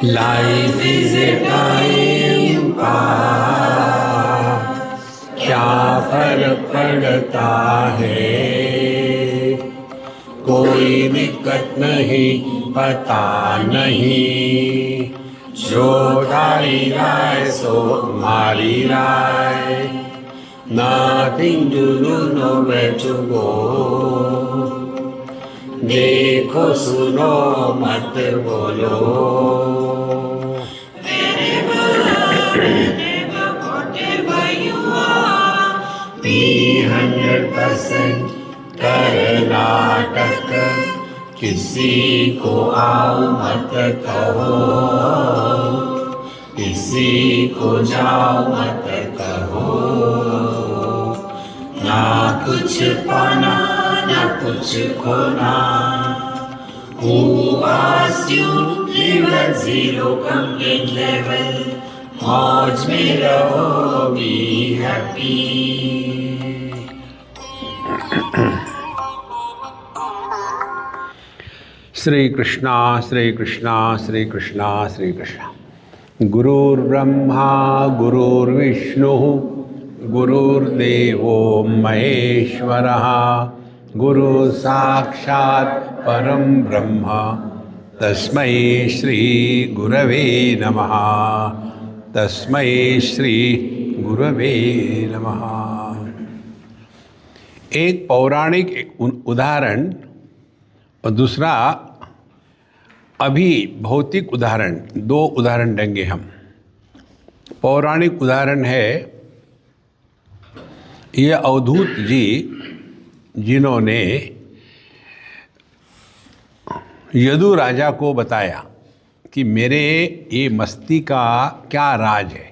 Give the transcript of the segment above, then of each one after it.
Life is a time pass, क्या फर्क पड़ता है, कोई दिक्कत नहीं, पता नहीं, जो तारी राय सो मारी राय, nothing to do, nowhere to go, देखो सुनो मत बोलो। Be 100% कर्नाटक, किसी को आओ मत कहो, किसी को जाओ मत कहो, ना कुछ पाना ना कुछ खोना। Who asked you live at zero complete level? मौज में रहो, be happy। श्री कृष्णा श्री कृष्णा श्री कृष्णा श्री कृष्णा। गुरुर्ब्रह्मा गुरुर्विष्णु गुरुर्देवो महेश्वरः, गुरु साक्षात् परम ब्रह्म, तस्मै श्री गुरवे नमः, तस्मै श्री गुरवे नमः। एक पौराणिक उदाहरण और दूसरा अभी भौतिक उदाहरण, दो उदाहरण देंगे हम। पौराणिक उदाहरण है, ये अवधूत जी जिन्होंने यदु राजा को बताया कि मेरे ये मस्ती का क्या राज है,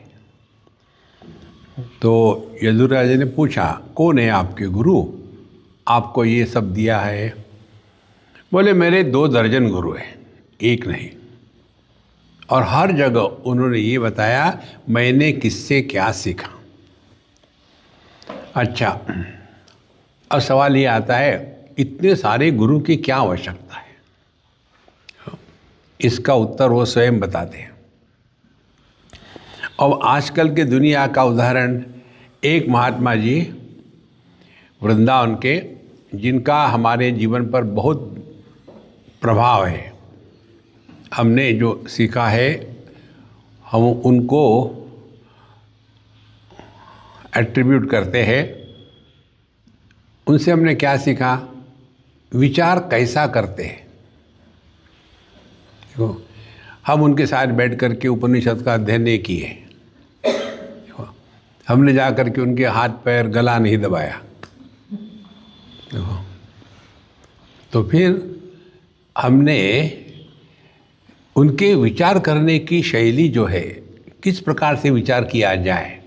तो यदु राजा ने पूछा कौन है आपके गुरु, आपको ये सब दिया है? बोले मेरे 2 दर्जन गुरु हैं, एक नहीं। और हर जगह उन्होंने ये बताया मैंने किससे क्या सीखा। अच्छा, अब सवाल ये आता है इतने सारे गुरु की क्या आवश्यकता है? इसका उत्तर वो स्वयं बताते हैं। अब आजकल के दुनिया का उदाहरण, एक महात्मा जी वृंदावन के, जिनका हमारे जीवन पर बहुत प्रभाव है, हमने जो सीखा है हम उनको एट्रीब्यूट करते हैं। उनसे हमने क्या सीखा? विचार कैसा करते हैं। देखो, हम उनके साथ बैठ कर के उपनिषद का अध्ययन नहीं किए, हमने जा कर के उनके हाथ पैर गला नहीं दबाया। देखो, तो फिर हमने उनके विचार करने की शैली जो है, किस प्रकार से विचार किया जाए,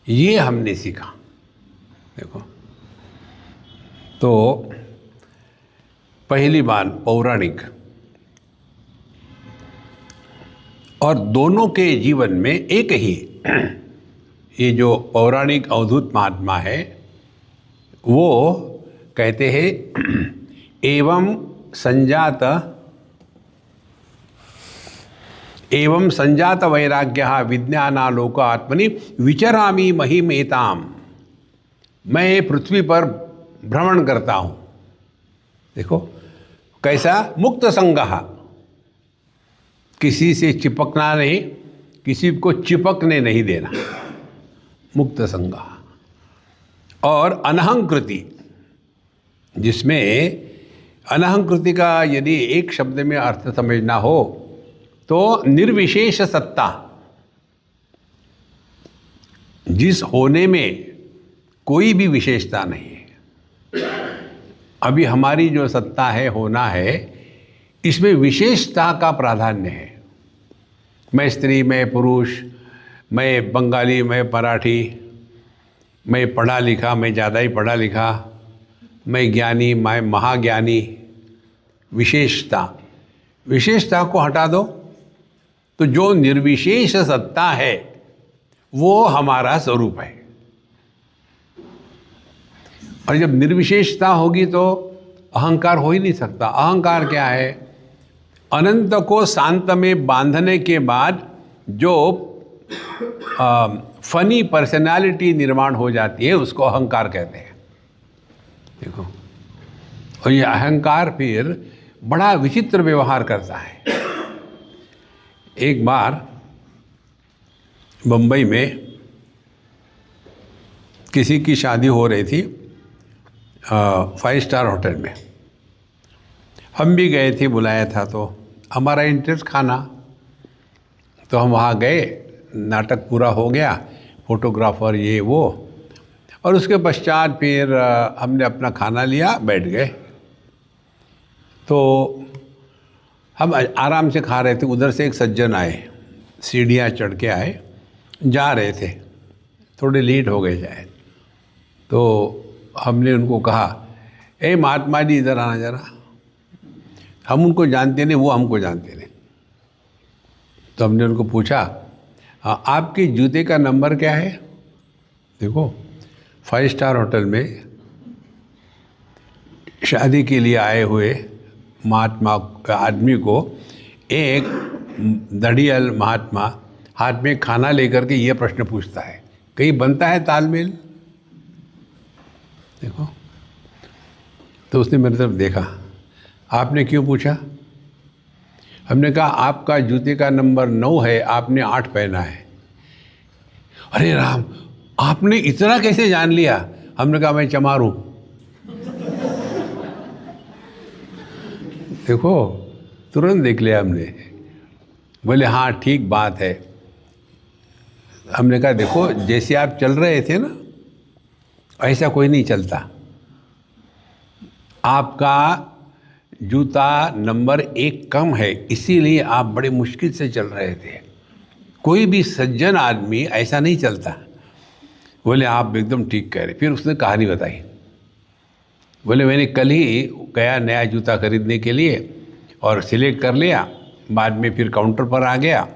ये हमने सीखा। देखो, तो पहली बात पौराणिक, और दोनों के जीवन में एक ही, ये जो पौराणिक अवधूत महात्मा है वो कहते हैं एवं संजात वैराग्यः विज्ञानालोक आत्मनि विचरामि महिमेताम। मैं पृथ्वी पर भ्रमण करता हूँ। देखो कैसा, मुक्त संगः, किसी से चिपकना नहीं, किसी को चिपकने नहीं देना, मुक्त संगः। और अनहंकृति, जिसमें अनहंकृति का यदि एक शब्द में अर्थ समझना हो तो निर्विशेष सत्ता, जिस होने में कोई भी विशेषता नहीं है। अभी हमारी जो सत्ता है, होना है, इसमें विशेषता का प्राधान्य है। मैं स्त्री, मैं पुरुष, मैं बंगाली, मैं मराठी, मैं पढ़ा लिखा, मैं ज़्यादा ही पढ़ा लिखा, मैं ज्ञानी, मैं महाज्ञानी, विशेषता को हटा दो तो जो निर्विशेष सत्ता है वो हमारा स्वरूप है। और जब निर्विशेषता होगी तो अहंकार हो ही नहीं सकता। अहंकार क्या है? अनंत को शांत में बांधने के बाद जो फनी पर्सनालिटी निर्माण हो जाती है उसको अहंकार कहते हैं। देखो, और ये अहंकार फिर बड़ा विचित्र व्यवहार करता है। एक बार मुंबई में किसी की शादी हो रही थी 5 स्टार होटल में। हम भी गए थे, बुलाया था, तो हमारा इंटरेस्ट खाना, तो हम वहाँ गए। नाटक पूरा हो गया, फोटोग्राफर ये वो, और उसके पश्चात फिर हमने अपना खाना लिया, बैठ गए। तो हम आराम से खा रहे थे, उधर से एक सज्जन आए, सीढ़ियाँ चढ़ के आए, जा रहे थे, थोड़े लेट हो गए शायद। तो हमने उनको कहा, ए महात्मा जी इधर आना जरा। हम उनको जानते नहीं, वो हमको जानते नहीं। तो हमने उनको पूछा, हाँ आपके जूते का नंबर क्या है? देखो, 5 स्टार होटल में शादी के लिए आए हुए महात्मा आदमी को एक दढ़ियल महात्मा हाथ में खाना लेकर के ये प्रश्न पूछता है, कहीं बनता है तालमेल? देखो, तो उसने मेरी तरफ देखा, आपने क्यों पूछा? हमने कहा आपका जूते का नंबर 9 है, आपने 8 पहना है। अरे राम, आपने इतना कैसे जान लिया? हमने कहा मैं चमार हूं। देखो, तुरंत देख लिया हमने। बोले हाँ ठीक बात है। हमने कहा देखो, जैसे आप चल रहे थे ना, ऐसा कोई नहीं चलता। आपका जूता नंबर 1 कम है, इसीलिए आप बड़े मुश्किल से चल रहे थे। कोई भी सज्जन आदमी ऐसा नहीं चलता। बोले आप एकदम ठीक कह रहे। फिर उसने कहानी बताई। बोले मैंने कल ही गया नया जूता खरीदने के लिए और सिलेक्ट कर लिया, बाद में फिर काउंटर पर आ गया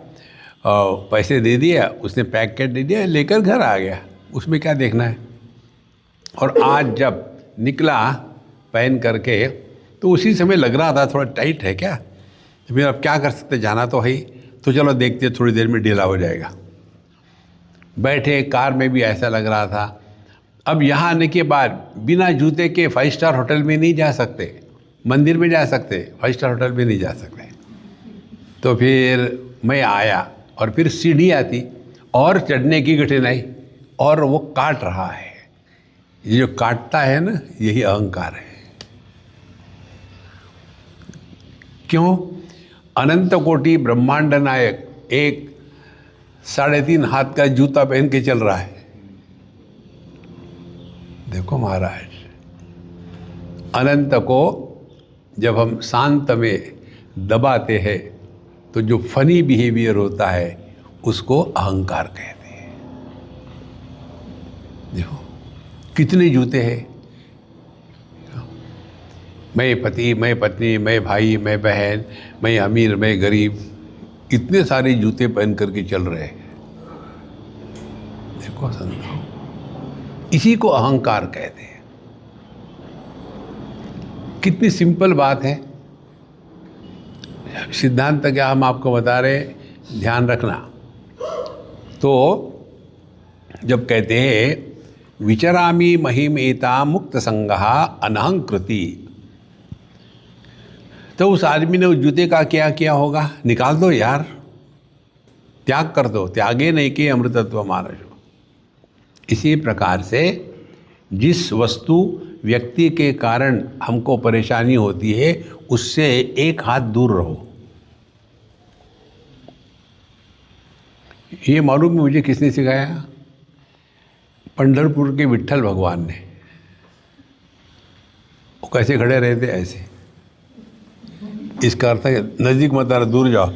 और पैसे दे दिया, उसने पैक कर दे दिया, लेकर घर आ गया। उसमें क्या देखना है? और आज जब निकला पहन करके, तो उसी समय लग रहा था थोड़ा टाइट है क्या, फिर अब क्या कर सकते, जाना तो है ही, तो चलो देखते थोड़ी देर में ढीला हो जाएगा। बैठे कार में भी ऐसा लग रहा था। अब यहाँ आने के बाद बिना जूते के 5 स्टार होटल में नहीं जा सकते, मंदिर में जा सकते, 5 स्टार होटल में नहीं जा सकते। तो फिर मैं आया और फिर सीढ़ी आती और चढ़ने की कठिनाई, और वो काट रहा है। ये जो काटता है ना, यही अहंकार है। क्यों? अनंत कोटि ब्रह्मांड नायक एक 3.5 हाथ का जूता पहन के चल रहा है। देखो महाराज, अनंत को जब हम शांत में दबाते हैं तो जो फनी बिहेवियर होता है उसको अहंकार कहते हैं। देखो कितने जूते हैं, मैं पति, मैं पत्नी, मैं भाई, मैं बहन, मैं अमीर, मैं गरीब, इतने सारे जूते पहन करके चल रहे हैं। देखो संतो, इसी को अहंकार कहते हैं। कितनी सिंपल बात है। सिद्धांत क्या हम आपको बता रहे, ध्यान रखना। तो जब कहते हैं विचरामि महिमेता मुक्त संगहा अनहंकृति, तो उस आदमी ने उस जूते का क्या किया होगा? निकाल दो यार, त्याग कर दो। त्यागे नहीं कि अमृतत्व मानसो। इसी प्रकार से जिस वस्तु व्यक्ति के कारण हमको परेशानी होती है, उससे एक हाथ दूर रहो। ये मालूम है मुझे किसने सिखाया? पंढरपुर के विट्ठल भगवान ने। वो कैसे खड़े रहते? ऐसे। इसका अर्थ है नजदीक मत आ रहा, दूर जाओ।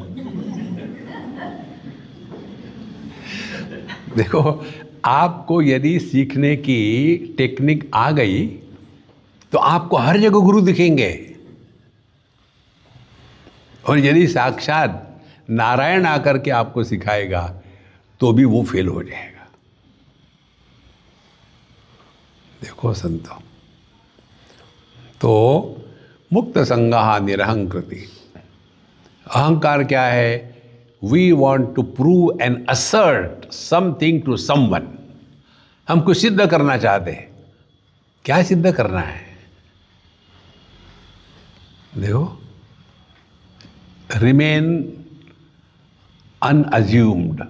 देखो, आपको यदि सीखने की टेक्निक आ गई तो आपको हर जगह गुरु दिखेंगे, और यदि साक्षात नारायण आकर के आपको सिखाएगा तो भी वो फेल हो जाएगा। देखो संतो, तो मुक्त संगहा निरहंकृति, अहंकार क्या है? We want to prove and assert something to someone. हम कुछ सिद्ध करना चाहते हैं। क्या सिद्ध करना है? देखो, रिमेन अनअज्यूम्ड।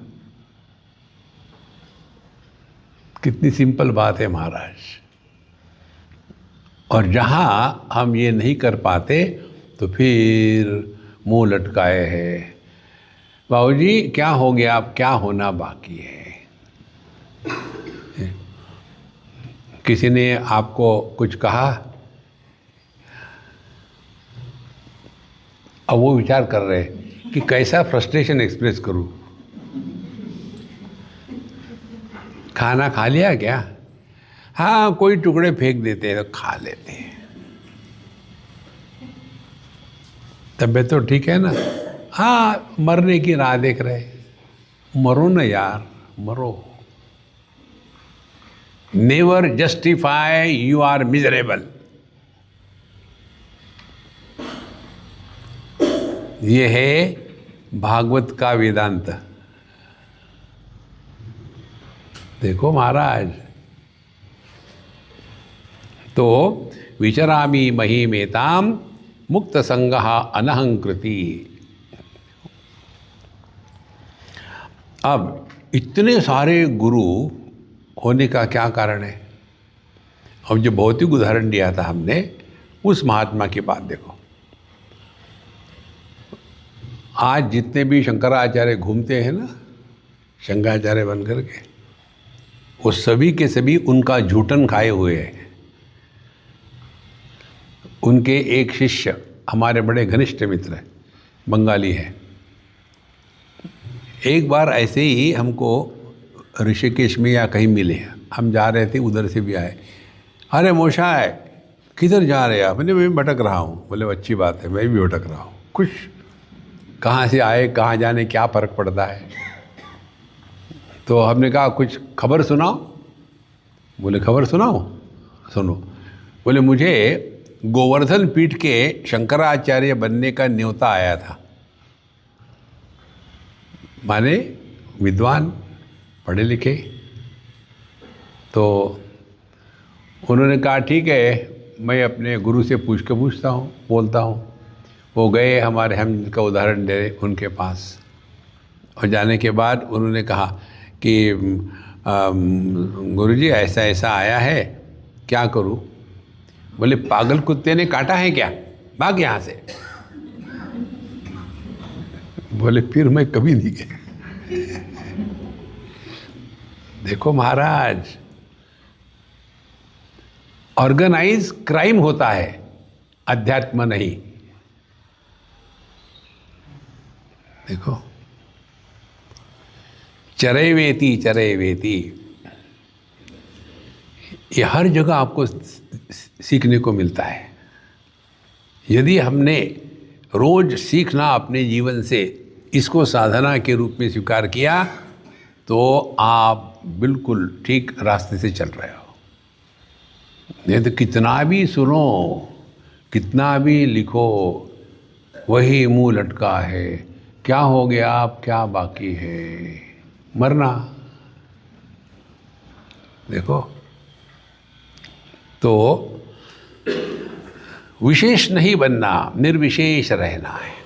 कितनी सिंपल बात है महाराज। और जहां हम ये नहीं कर पाते तो फिर मुंह लटकाए है, बाबूजी क्या हो गया, अब क्या होना बाकी है। किसी ने आपको कुछ कहा, अब वो विचार कर रहे हैं कि कैसा फ्रस्ट्रेशन एक्सप्रेस करूं। खाना खा लिया क्या? हाँ, कोई टुकड़े फेंक देते हैं तो खा लेते हैं। तबीयत तो ठीक है ना? हाँ, मरने की राह देख रहे। मरो ना यार, मरो। Never justify you are miserable. ये है भागवत का वेदांत। देखो महाराज, तो विचरामि महिमेताम मुक्त संगः अनहंकृति। अब इतने सारे गुरु होने का क्या कारण है? अब जो भौतिक उदाहरण दिया था हमने, उस महात्मा की बात देखो। आज जितने भी शंकराचार्य घूमते हैं ना, शंकराचार्य बन करके, वो सभी के सभी उनका झूठन खाए हुए हैं। उनके एक शिष्य हमारे बड़े घनिष्ठ मित्र हैं, बंगाली है। एक बार ऐसे ही हमको ऋषिकेश में या कहीं मिले, हम जा रहे थे, उधर से भी आए। अरे मोशाय, किधर जा रहे हैं आप? मैं भटक रहा हूँ। बोले अच्छी बात है, मैं भी भटक रहा हूँ। कुछ कहाँ से आए, कहाँ जाने, क्या फ़र्क पड़ता है। तो हमने कहा कुछ खबर सुनाओ। बोले खबर सुनाओ, सुनो। बोले मुझे गोवर्धन पीठ के शंकराचार्य बनने का न्योता आया था। माने विद्वान, पढ़े लिखे। तो उन्होंने कहा ठीक है, मैं अपने गुरु से पूछता हूँ, बोलता हूँ। वो गए, हम जिनका उदाहरण दे रहे उनके पास। और जाने के बाद उन्होंने कहा कि गुरुजी ऐसा ऐसा आया है, क्या करूँ? बोले पागल कुत्ते ने काटा है क्या, भाग यहाँ से। बोले फिर मैं कभी नहीं गया। देखो महाराज, ऑर्गेनाइज क्राइम होता है, अध्यात्म नहीं। देखो, चरैवेति चरैवेति, ये हर जगह आपको सीखने को मिलता है। यदि हमने रोज सीखना अपने जीवन से, इसको साधना के रूप में स्वीकार किया, तो आप बिल्कुल ठीक रास्ते से चल रहे हो। नहीं तो कितना भी सुनो, कितना भी लिखो, वही मुंह लटका है। क्या हो गया, अब क्या बाकी है? मरना। देखो, तो विशेष नहीं बनना, निर्विशेष रहना है।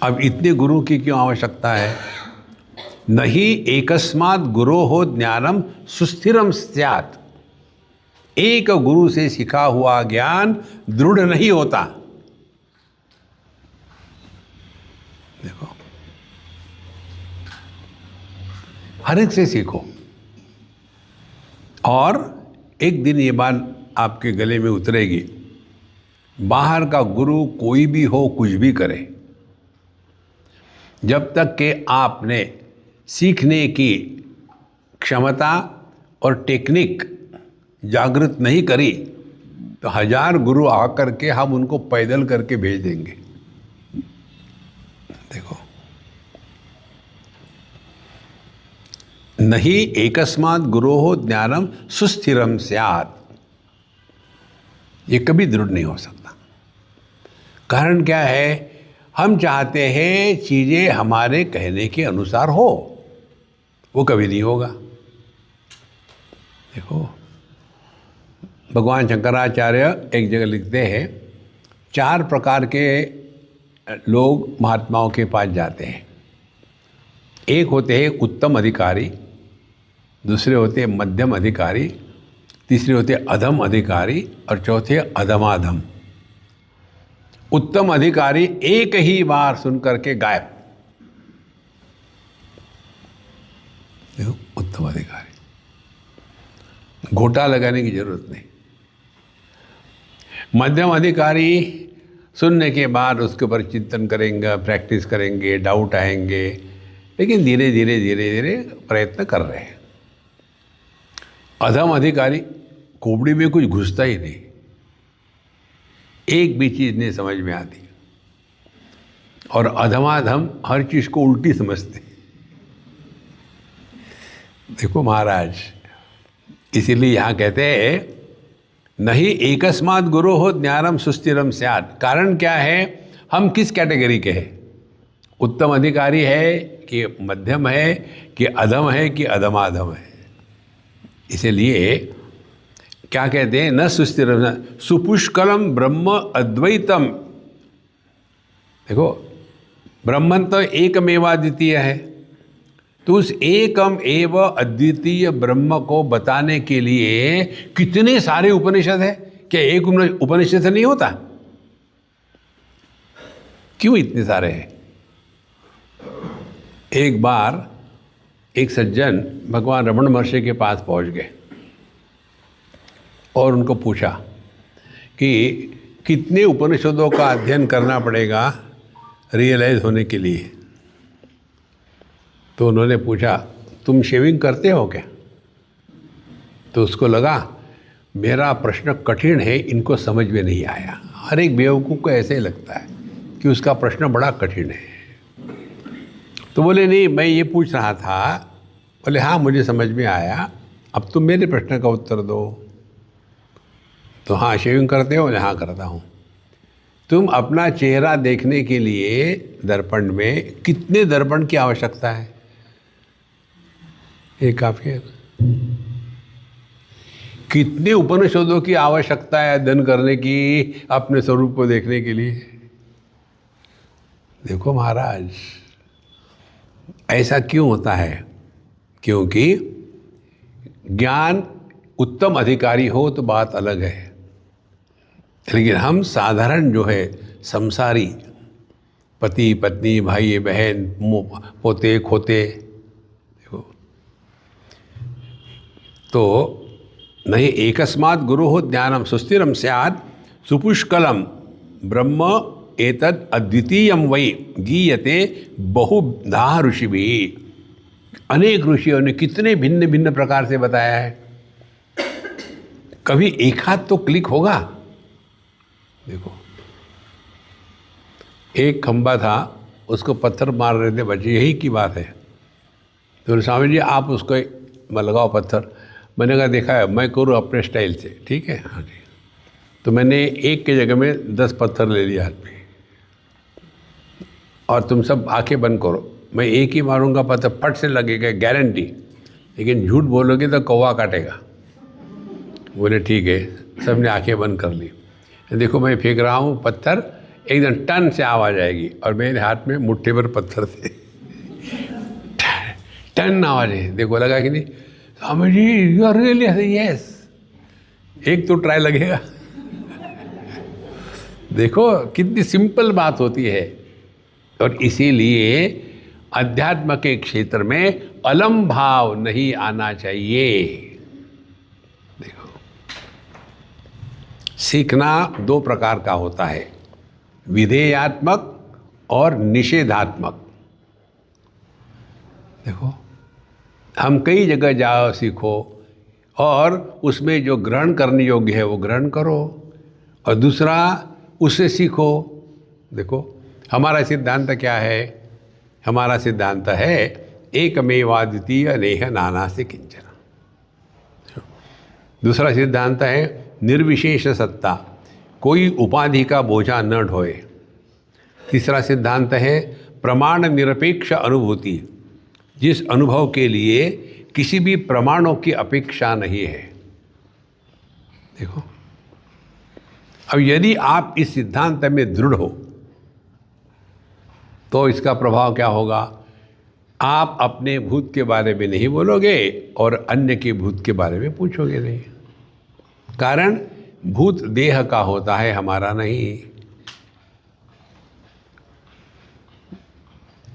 अब इतने गुरु की क्यों आवश्यकता है? नहीं एकस्मात् गुरोः ज्ञानम सुस्थिरम स्यात्। एक गुरु से सीखा हुआ ज्ञान दृढ़ नहीं होता। देखो, हर एक से सीखो, और एक दिन ये बात आपके गले में उतरेगी। बाहर का गुरु कोई भी हो, कुछ भी करे, जब तक कि आपने सीखने की क्षमता और टेक्निक जागृत नहीं करी, तो 1000 गुरु आकर के हम उनको पैदल करके भेज देंगे। देखो, नहीं एकस्मात् गुरोः ज्ञानम सुस्थिरम स्यात्। ये कभी दृढ़ नहीं हो सकता। कारण क्या है? हम चाहते हैं चीज़ें हमारे कहने के अनुसार हो, वो कभी नहीं होगा। देखो, भगवान शंकराचार्य एक जगह लिखते हैं, 4 प्रकार के लोग महात्माओं के पास जाते हैं। एक होते हैं उत्तम अधिकारी, दूसरे होते हैं मध्यम अधिकारी, तीसरे होते हैं अधम अधिकारी और चौथे अधमाधम। उत्तम अधिकारी एक ही बार सुन करके गायब। देखो, उत्तम अधिकारी, घोटा लगाने की जरूरत नहीं। मध्यम अधिकारी सुनने के बाद उसके ऊपर चिंतन करेंगे, प्रैक्टिस करेंगे, डाउट आएंगे, लेकिन धीरे धीरे धीरे धीरे प्रयत्न कर रहे हैं। अधम अधिकारी, खोपड़ी में कुछ घुसता ही नहीं, एक भी चीज़ नहीं समझ में आती। और अधमाधम हर चीज़ को उल्टी समझते। देखो महाराज, इसीलिए यहाँ कहते हैं नहीं एकस्मात् गुरो हो ज्ञानम सुस्थिरम स्यात्। कारण क्या है? हम किस कैटेगरी के हैं? उत्तम अधिकारी है कि मध्यम है कि अधम है कि अधमाधम है? इसीलिए क्या कहते हैं? न सुस्थिरम सुपुष्कलम ब्रह्म अद्वैतम। देखो, ब्रह्मन तो एकमेवाद्वितीय है, तो उस एकम एव अद्वितीय ब्रह्म को बताने के लिए कितने सारे उपनिषद है। क्या एक उपनिषद से नहीं होता? क्यों इतने सारे हैं? एक बार एक सज्जन भगवान रमण महर्षि के पास पहुंच गए और उनको पूछा कि कितने उपनिषदों का अध्ययन करना पड़ेगा रियलाइज होने के लिए। तो उन्होंने पूछा, तुम शेविंग करते हो क्या? तो उसको लगा मेरा प्रश्न कठिन है, इनको समझ में नहीं आया। हर एक बेवकूफ़ को ऐसे ही लगता है कि उसका प्रश्न बड़ा कठिन है। तो बोले नहीं, मैं ये पूछ रहा था। बोले हाँ, मुझे समझ में आया, अब तुम मेरे प्रश्न का उत्तर दो। तो हाँ, शेविंग करते हो? हाँ, करता हूँ। तुम अपना चेहरा देखने के लिए दर्पण में कितने दर्पण की आवश्यकता है? एक काफी है। कितने उपनिषदों की आवश्यकता है अध्ययन करने की अपने स्वरूप को देखने के लिए? देखो महाराज, ऐसा क्यों होता है? क्योंकि ज्ञान उत्तम अधिकारी हो तो बात अलग है, लेकिन हम साधारण जो है संसारी पति पत्नी भाई बहन पोते खोते, देखो, तो नहीं एकस्मात् गुरो हो ज्ञानम सुस्थिरम स्यात् सुपुष्कलम ब्रह्म एतद अद्वितीयम वै गीयते बहुधा ऋषिभिः। अनेक ऋषियों ने कितने भिन्न भिन्न प्रकार से बताया है। कभी एक हाथ तो क्लिक होगा। देखो, एक खंबा था, उसको पत्थर मार रहे थे बच्चे, यही की बात है। तो स्वामी जी आप उसको लगाओ पत्थर। मैंने कहा देखा है, मैं करूँ अपने स्टाइल से, ठीक है? हाँ जी। तो मैंने एक के जगह में 10 पत्थर ले लिया हाथ में, और तुम सब आंखें बंद करो, मैं एक ही मारूंगा, पत्थर फट से लगेगा, गारंटी। लेकिन झूठ बोलोगे तो कौवा काटेगा। बोले ठीक है, सबने आंखें बंद कर ली। देखो मैं फेंक रहा हूँ पत्थर, एकदम टन से आवाज़ आएगी, और मेरे हाथ में मुट्ठी भर पत्थर थे। टन आवाज़ है। देखो लगा कि नहीं? Swami ji you are really yes. एक तो ट्राई लगेगा। देखो कितनी सिंपल बात होती है। और इसीलिए अध्यात्म के क्षेत्र में अलम भाव नहीं आना चाहिए। देखो, सीखना 2 प्रकार का होता है, विधेयात्मक और निषेधात्मक। देखो, हम कई जगह जाओ सीखो, और उसमें जो ग्रहण करने योग्य है वो ग्रहण करो, और दूसरा उससे सीखो। देखो हमारा सिद्धांत क्या है? हमारा सिद्धांत है एकमेवाद्वितीय नेह नानास्ति किंचन। दूसरा सिद्धांत है निर्विशेष सत्ता, कोई उपाधि का बोझा न ढोए। तीसरा सिद्धांत है प्रमाण निरपेक्ष अनुभूति, जिस अनुभव के लिए किसी भी प्रमाणों की अपेक्षा नहीं है। देखो, अब यदि आप इस सिद्धांत में दृढ़ हो तो इसका प्रभाव क्या होगा? आप अपने भूत के बारे में नहीं बोलोगे और अन्य के भूत के बारे में पूछोगे नहीं। कारण भूत देह का होता है, हमारा नहीं।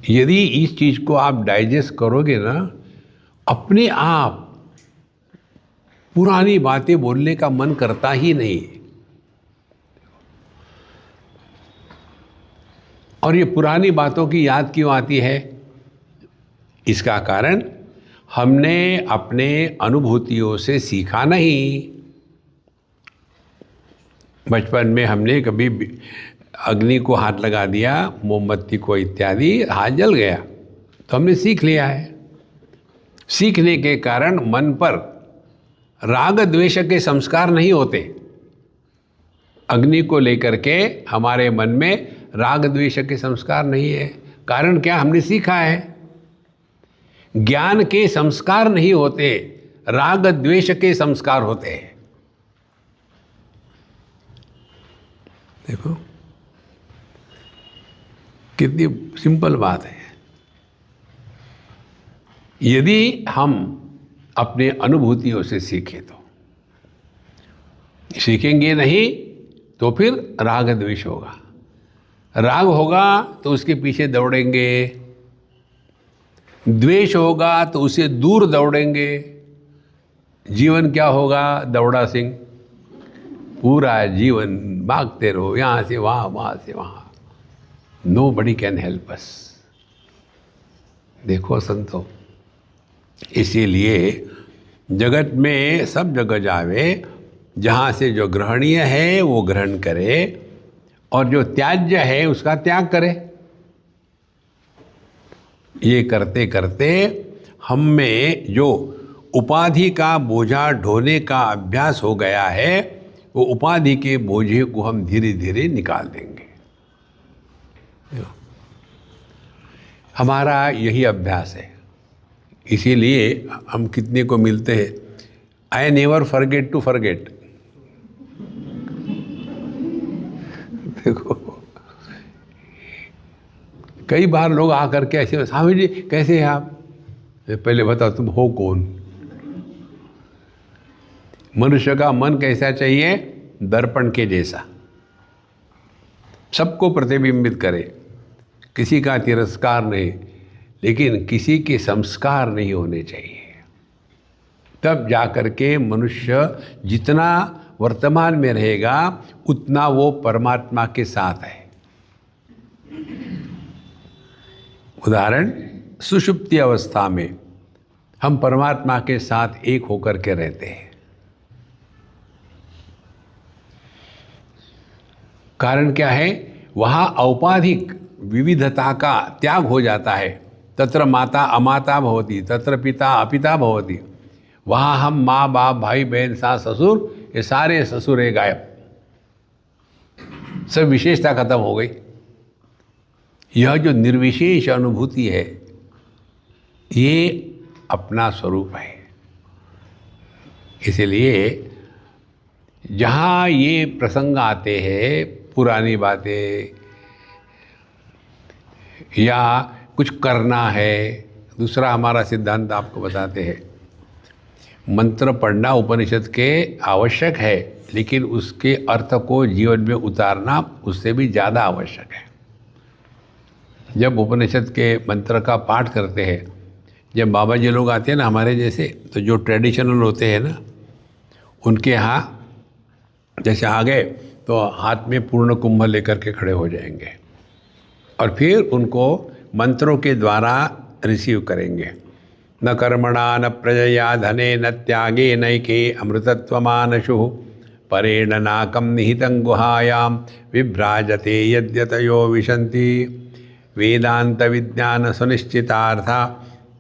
यदि इस चीज को आप डाइजेस्ट करोगे ना, अपने आप पुरानी बातें बोलने का मन करता ही नहीं। और ये पुरानी बातों की याद क्यों आती है? इसका कारण हमने अपने अनुभूतियों से सीखा नहीं। बचपन में हमने कभी अग्नि को हाथ लगा दिया, मोमबत्ती को इत्यादि, हाथ जल गया, तो हमने सीख लिया है। सीखने के कारण मन पर राग द्वेष के संस्कार नहीं होते। अग्नि को लेकर के हमारे मन में राग द्वेष के संस्कार नहीं है। कारण क्या? हमने सीखा है। ज्ञान के संस्कार नहीं होते, राग द्वेष के संस्कार होते हैं। देखो कितनी सिंपल बात है। यदि हम अपने अनुभूतियों से सीखें तो, सीखेंगे नहीं तो फिर राग द्वेष होगा। राग होगा तो उसके पीछे दौड़ेंगे, द्वेष होगा तो उसे दूर दौड़ेंगे। जीवन क्या होगा? दौड़ा सिंह। पूरा जीवन भागते रहो, यहाँ से वहाँ, वहाँ से वहाँ। Nobody can help us। देखो संतो, इसीलिए जगत में सब जगह जावे, जहाँ से जो ग्रहणीय है वो ग्रहण करे और जो त्याज्य है उसका त्याग करे। ये करते करते हम में जो उपाधि का बोझा ढोने का अभ्यास हो गया है, वो उपाधि के बोझे को हम धीरे धीरे निकाल देंगे। हमारा यही अभ्यास है। इसीलिए हम कितने को मिलते हैं, I never forget to forget. देखो कई बार लोग आकर के ऐसे, स्वामी जी कैसे हैं आप? पहले बताओ तुम हो कौन? मनुष्य का मन कैसा चाहिए? दर्पण के जैसा, सबको प्रतिबिंबित करे, किसी का तिरस्कार नहीं, लेकिन किसी के संस्कार नहीं होने चाहिए। तब जाकर के मनुष्य जितना वर्तमान में रहेगा उतना वो परमात्मा के साथ है। उदाहरण, सुषुप्ति अवस्था में हम परमात्मा के साथ एक होकर के रहते हैं। कारण क्या है? वहाँ औपाधिक विविधता का त्याग हो जाता है। तत्र माता अमाता भवति, तत्र पिता अपिता भवति। वहाँ हम माँ बाप भाई बहन सास ससुर, ये सारे ससुर गायब, सब विशेषता खत्म हो गई। यह जो निर्विशेष अनुभूति है ये अपना स्वरूप है। इसलिए जहाँ ये प्रसंग आते हैं, पुरानी बातें या कुछ करना है, दूसरा हमारा सिद्धांत आपको बताते हैं, मंत्र पढ़ना उपनिषद के आवश्यक है, लेकिन उसके अर्थ को जीवन में उतारना उससे भी ज़्यादा आवश्यक है। जब उपनिषद के मंत्र का पाठ करते हैं, जब बाबा जी लोग आते हैं ना हमारे जैसे, तो जो ट्रेडिशनल होते हैं ना, उनके यहाँ जैसे आ गए तो हाथ में पूर्ण कुंभ लेकर के खड़े हो जाएंगे और फिर उनको मंत्रों के द्वारा रिसीव करेंगे। न कर्मणा न प्रजया धने न त्यागे नैके अमृतत्वमानशु परेण नाकं निहितं गुहायां विभ्राजते यद्यतयो विशन्ति वेदांत विज्ञान सुनिश्चितार्था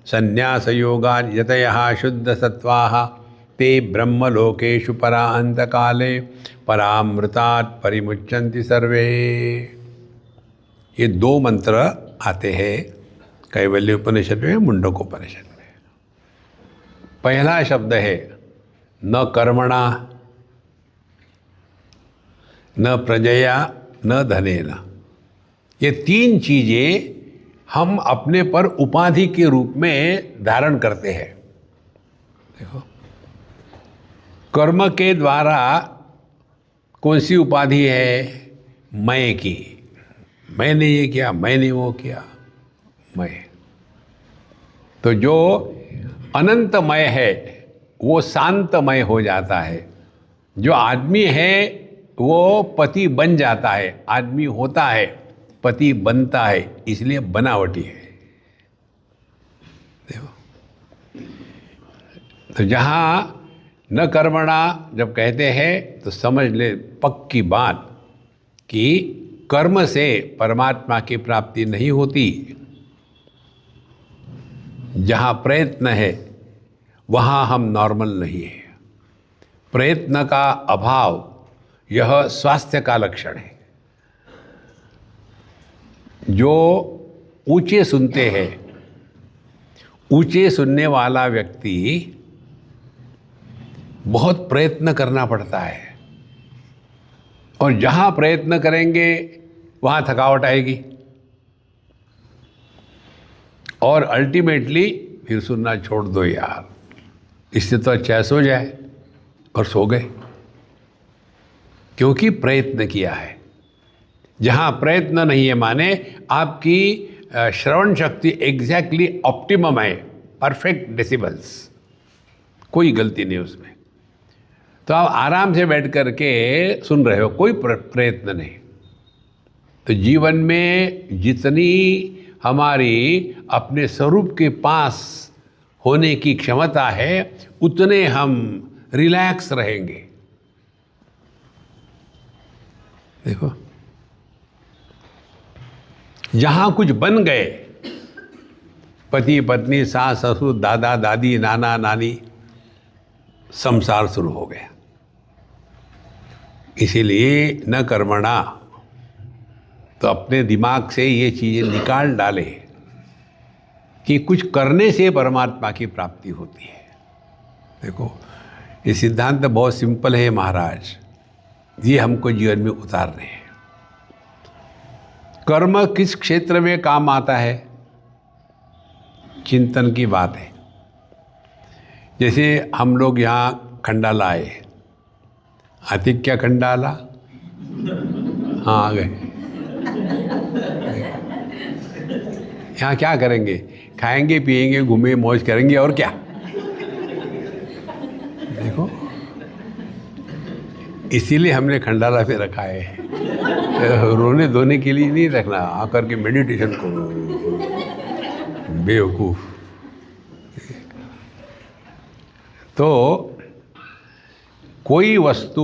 संन्यास योगा यतयः शुद्ध सत्वाः ते ब्रह्मलोकेषु परांत काले परामृतात् परिमुच्यन्ति सर्वे। ये दो मंत्र आते हैं कैवल्य उपनिषद में, मुंडकोपनिषद में। पहला शब्द है न कर्मणा न प्रजया न धनेन। ये तीन चीजें हम अपने पर उपाधि के रूप में धारण करते हैं। देखो, कर्म के द्वारा कौन सी उपाधि है? मैं की। मैंने ये किया, मैंने वो किया, मैं। तो जो अनंतमय है वो शांतमय हो जाता है। जो आदमी है वो पति बन जाता है। आदमी होता है, पति बनता है, इसलिए बनावटी है। देखो, तो जहाँ न कर्मणा जब कहते हैं तो समझ ले पक्की बात कि कर्म से परमात्मा की प्राप्ति नहीं होती। जहाँ प्रयत्न है वहाँ हम नॉर्मल नहीं है। प्रयत्न का अभाव यह स्वास्थ्य का लक्षण है। जो ऊंचे सुनते हैं, ऊंचे सुनने वाला व्यक्ति बहुत प्रयत्न करना पड़ता है, और जहाँ प्रयत्न करेंगे वहाँ थकावट आएगी, और अल्टीमेटली फिर सुनना छोड़ दो यार, इससे तो अच्छा सो जाए, और सो गए, क्योंकि प्रयत्न किया है। जहाँ प्रयत्न नहीं है माने आपकी श्रवण शक्ति एग्जैक्टली ऑप्टिमम है, परफेक्ट डेसिबल्स, कोई गलती नहीं उसमें, तो आप आराम से बैठ करके सुन रहे हो, कोई प्रयत्न नहीं। तो जीवन में जितनी हमारी अपने स्वरूप के पास होने की क्षमता है उतने हम रिलैक्स रहेंगे। देखो, जहाँ कुछ बन गए, पति पत्नी सास ससुर दादा दादी नाना नानी, संसार शुरू हो गया। इसीलिए न कर्मणा, तो अपने दिमाग से ये चीज़ें निकाल डाले कि कुछ करने से परमात्मा की प्राप्ति होती है। देखो, ये सिद्धांत बहुत सिंपल है महाराज, ये हमको जीवन में उतारने हैं। कर्म किस क्षेत्र में काम आता है, चिंतन की बात है। जैसे हम लोग यहाँ खंडाला आए, आतिक क्या खंडाला, हाँ आ गए। यहाँ क्या करेंगे? खाएंगे पिएंगे घूमे मौज करेंगे, और क्या। देखो, इसीलिए हमने खंडाला पे रखा है, रोने धोने के लिए नहीं रखना, आकर के मेडिटेशन करो, बेवकूफ। तो कोई वस्तु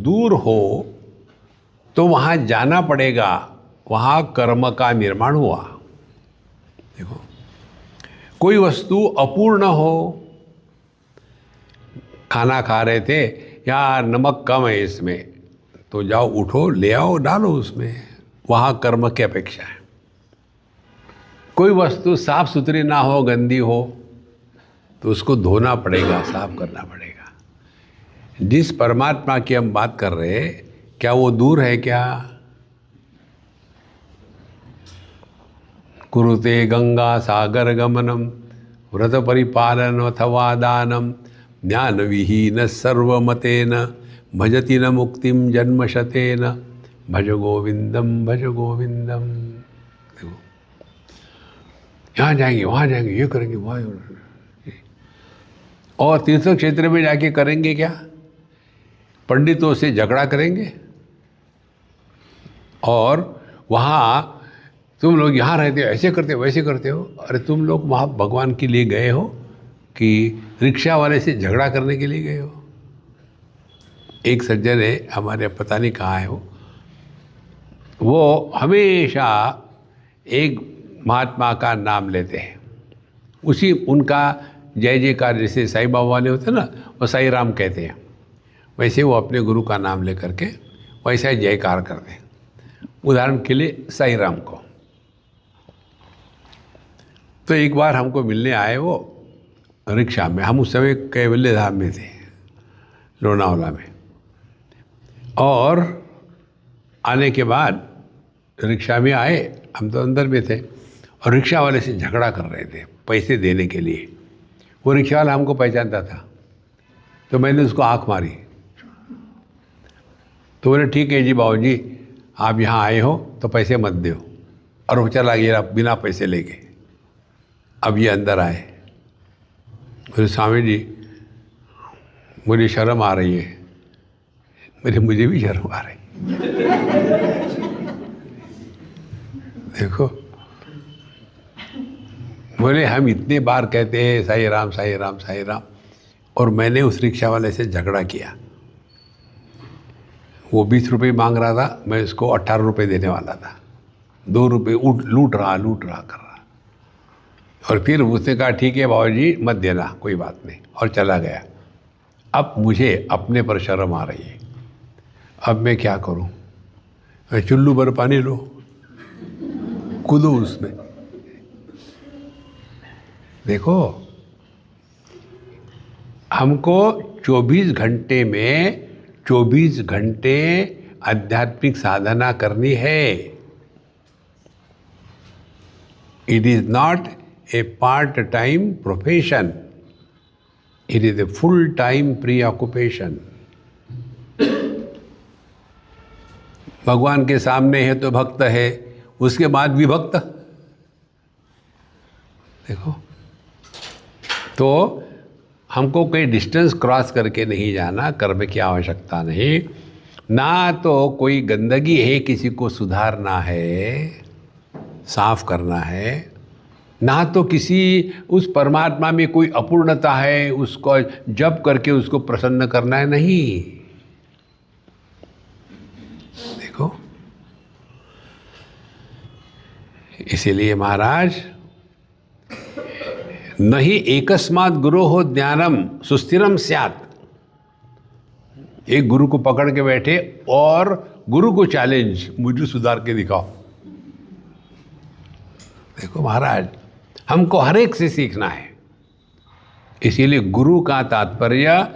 दूर हो तो वहाँ जाना पड़ेगा, वहाँ कर्म का निर्माण हुआ। देखो, कोई वस्तु अपूर्ण हो, खाना खा रहे थे, यार नमक कम है इसमें, तो जाओ उठो ले आओ डालो उसमें, वहाँ कर्म की अपेक्षा है। कोई वस्तु साफ सुथरी ना हो, गंदी हो, तो उसको धोना पड़ेगा, साफ करना पड़ेगा। जिस परमात्मा की हम बात कर रहे हैं, क्या वो दूर है क्या? कुरुते गंगा सागर गमनम व्रत परिपालन अथवा दानम ज्ञान विहीन सर्वमतेन भजति न मुक्तिम जन्मशतेन भज गोविंदम भज गोविंदम। देखो, यहाँ जाएंगे वहाँ जाएंगे, ये करेंगे वहाँ, और तीर्थ क्षेत्र में जाके करेंगे क्या? पंडितों से झगड़ा करेंगे, और वहाँ तुम लोग यहाँ रहते हो, ऐसे करते हो वैसे करते हो। अरे तुम लोग वहाँ भगवान के लिए गए हो कि रिक्शा वाले से झगड़ा करने के लिए गए हो? एक सज्जन है हमारे, पता नहीं कहाँ है वो हमेशा एक महात्मा का नाम लेते हैं, उसी उनका जय जयकार, जैसे साईं बाबा वाले होते हैं ना, वो साईं राम कहते हैं, वैसे वो अपने गुरु का नाम लेकर के वैसा ही जयकार करते हैं। उदाहरण के लिए साईं राम को तो एक बार हमको मिलने आए वो रिक्शा में। हम उस समय कैवल्य धाम में थे, लोनावला में। और आने के बाद रिक्शा में आए, हम तो अंदर में थे, और रिक्शा वाले से झगड़ा कर रहे थे पैसे देने के लिए। वो रिक्शा वाला हमको पहचानता था, तो मैंने उसको आँख मारी। तो बोले ठीक है जी बाबूजी, आप यहाँ आए हो तो पैसे मत दो। और वो चला गया बिना पैसे लेके। अब ये अंदर आए, बोले स्वामी जी मुझे शर्म आ रही है। मुझे भी शर्म आ रही। देखो, बोले हम इतने बार कहते हैं साईं राम साईं राम साईं राम, और मैंने उस रिक्शा वाले से झगड़ा किया। वो 20 रुपये मांग रहा था, मैं उसको 18 रुपये देने वाला था। 2 रुपये लूट रहा कर रहा। और फिर उसने कहा ठीक है बाबूजी मत देना, कोई बात नहीं, और चला गया। अब मुझे अपने पर शर्म आ रही है। अब मैं क्या करूं? चुल्लू भर पानी लो, कूदो उसमें। देखो, हमको 24 घंटे में 24 घंटे आध्यात्मिक साधना करनी है। It is not a part time profession, it is a full time pre occupation. भगवान के सामने है तो भक्त है, उसके बाद भी भक्त। देखो, तो हमको कोई डिस्टेंस क्रॉस करके नहीं जाना, कर्म की आवश्यकता नहीं। ना तो कोई गंदगी है किसी को सुधारना है, साफ करना है, ना तो किसी उस परमात्मा में कोई अपूर्णता है उसको जप करके उसको प्रसन्न करना है। नहीं, देखो, इसीलिए महाराज नहीं एकस्मात् गुरोः ज्ञानम सुस्थिरम स्यात्। एक गुरु को पकड़ के बैठे और गुरु को चैलेंज, मुझे सुधार के दिखाओ। देखो महाराज, हमको हर एक से सीखना है। इसीलिए गुरु का तात्पर्य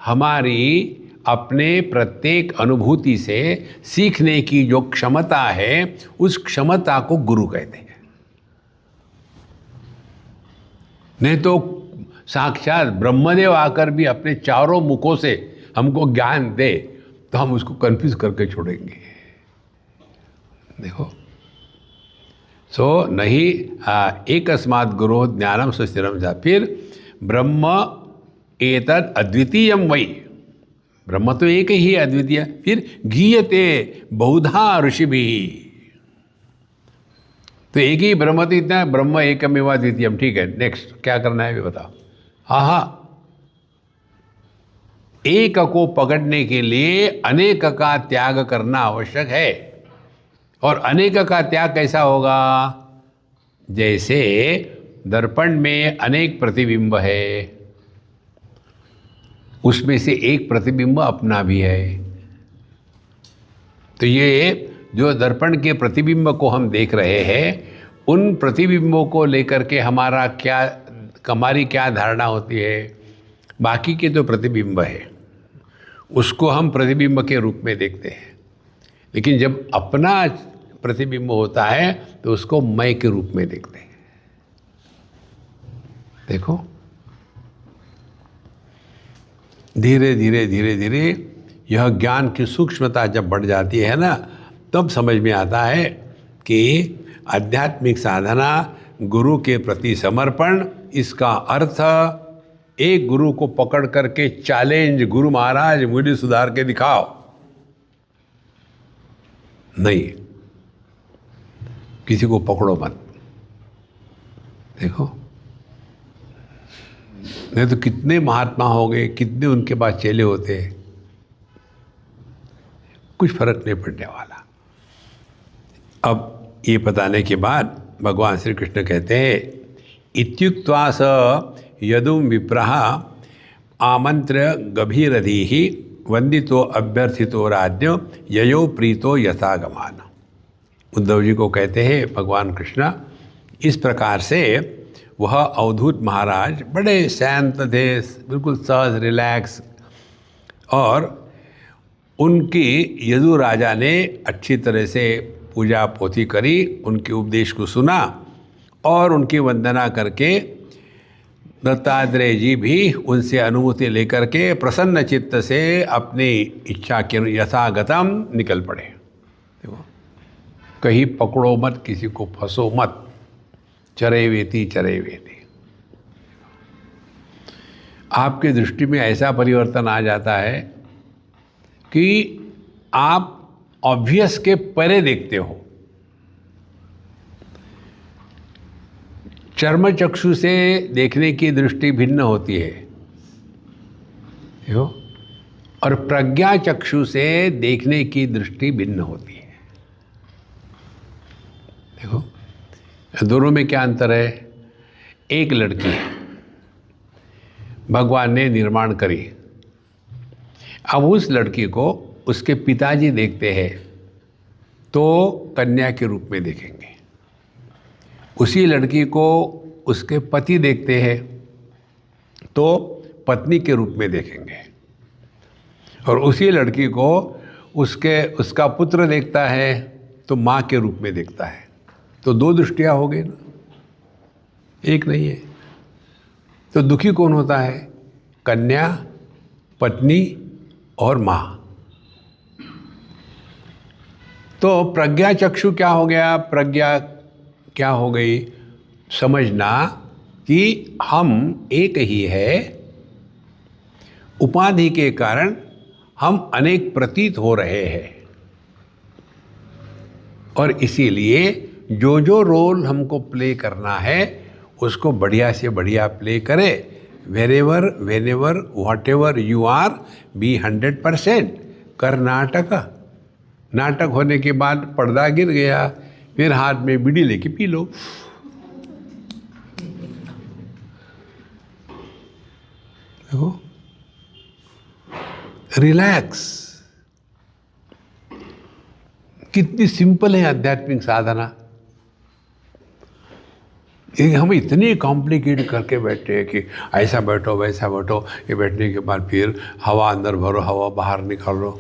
हमारी अपने प्रत्येक अनुभूति से सीखने की जो क्षमता है, उस क्षमता को गुरु कहते हैं। नहीं तो साक्षात ब्रह्मदेव आकर भी अपने चारों मुखों से हमको ज्ञान दे तो हम उसको कंफ्यूज करके छोड़ेंगे। देखो, सो नहीं एकस्मात् गुरोः ज्ञानम सुस्थिरम स्यात्। फिर ब्रह्म एतद् अद्वितीयम वै, ब्रह्म तो एक ही है, अद्वितीय। फिर गीयते बहुधा ऋषिभिः, तो एक ही ब्रह्म तो इतना है, ब्रह्म एकमेव द्वितीयम। ठीक है, नेक्स्ट क्या करना है भी बताओ। हाँ, एक को पकड़ने के लिए अनेक का त्याग करना आवश्यक है। और अनेक का त्याग कैसा होगा? जैसे दर्पण में अनेक प्रतिबिंब है, उसमें से एक प्रतिबिंब अपना भी है। तो ये जो दर्पण के प्रतिबिंब को हम देख रहे हैं, उन प्रतिबिंबों को लेकर के हमारी क्या धारणा होती है? बाकी के तो प्रतिबिंब है, उसको हम प्रतिबिंब के रूप में देखते हैं। लेकिन जब अपना प्रतिबिंब होता है तो उसको मैं के रूप में देखते हैं। देखो, धीरे धीरे धीरे धीरे यह ज्ञान की सूक्ष्मता जब बढ़ जाती है ना, तब समझ में आता है कि आध्यात्मिक साधना, गुरु के प्रति समर्पण, इसका अर्थ एक गुरु को पकड़ करके चैलेंज, गुरु महाराज मुझे सुधार के दिखाओ, नहीं। किसी को पकड़ो मत। देखो, नहीं तो कितने महात्मा हो गए, कितने उनके पास चेले होते, कुछ फर्क नहीं पड़ने वाला। अब ये बताने के बाद भगवान श्री कृष्ण कहते हैं, इत्युक्त्वा स यदुम विप्रः आमंत्र्य गभीरधीः वंदितो अभ्यर्थितो राज्ञो ययो प्रीतो यथागमान। उद्धव जी को कहते हैं भगवान कृष्ण, इस प्रकार से वह अवधूत महाराज बड़े शांत थे, बिल्कुल सहज रिलैक्स, और उनकी यदु राजा ने अच्छी तरह से पूजा पोथी करी, उनके उपदेश को सुना और उनकी वंदना करके दत्तात्रेय जी भी उनसे अनुमति लेकर के प्रसन्न चित्त से अपनी इच्छा के यथागतम निकल पड़े। देखो, कहीं पकड़ो मत, किसी को फंसो मत, चरे वेती चरे वेती। आपकी दृष्टि में ऐसा परिवर्तन आ जाता है कि आप ऑब्वियस के परे देखते हो। चर्म चक्षु से देखने की दृष्टि भिन्न होती है, देखो, और प्रज्ञा चक्षु से देखने की दृष्टि भिन्न होती है। देखो, दोनों में क्या अंतर है? एक लड़की भगवान ने निर्माण करी, अब उस लड़की को उसके पिताजी देखते हैं तो कन्या के रूप में देखेंगे, उसी लड़की को उसके पति देखते हैं तो पत्नी के रूप में देखेंगे, और उसी लड़की को उसका पुत्र देखता है तो माँ के रूप में देखता है। तो दो दृष्टियाँ हो गई ना, एक नहीं है। तो दुखी कौन होता है? कन्या, पत्नी और माँ। तो प्रज्ञा चक्षु क्या हो गया? प्रज्ञा क्या हो गई? समझना कि हम एक ही है, उपाधि के कारण हम अनेक प्रतीत हो रहे हैं, और इसीलिए जो जो रोल हमको प्ले करना है उसको बढ़िया से बढ़िया प्ले करे। Wherever whenever whatever you are, be 100%। कर नाटक होने के बाद पर्दा गिर गया, फिर हाथ में बीड़ी लेके पी लो। देखो, रिलैक्स। कितनी सिंपल है आध्यात्मिक साधना। हम इतने कॉम्प्लिकेट करके बैठे हैं कि ऐसा बैठो वैसा बैठो, ये बैठने के बाद फिर हवा अंदर भरो, हवा बाहर निकालो,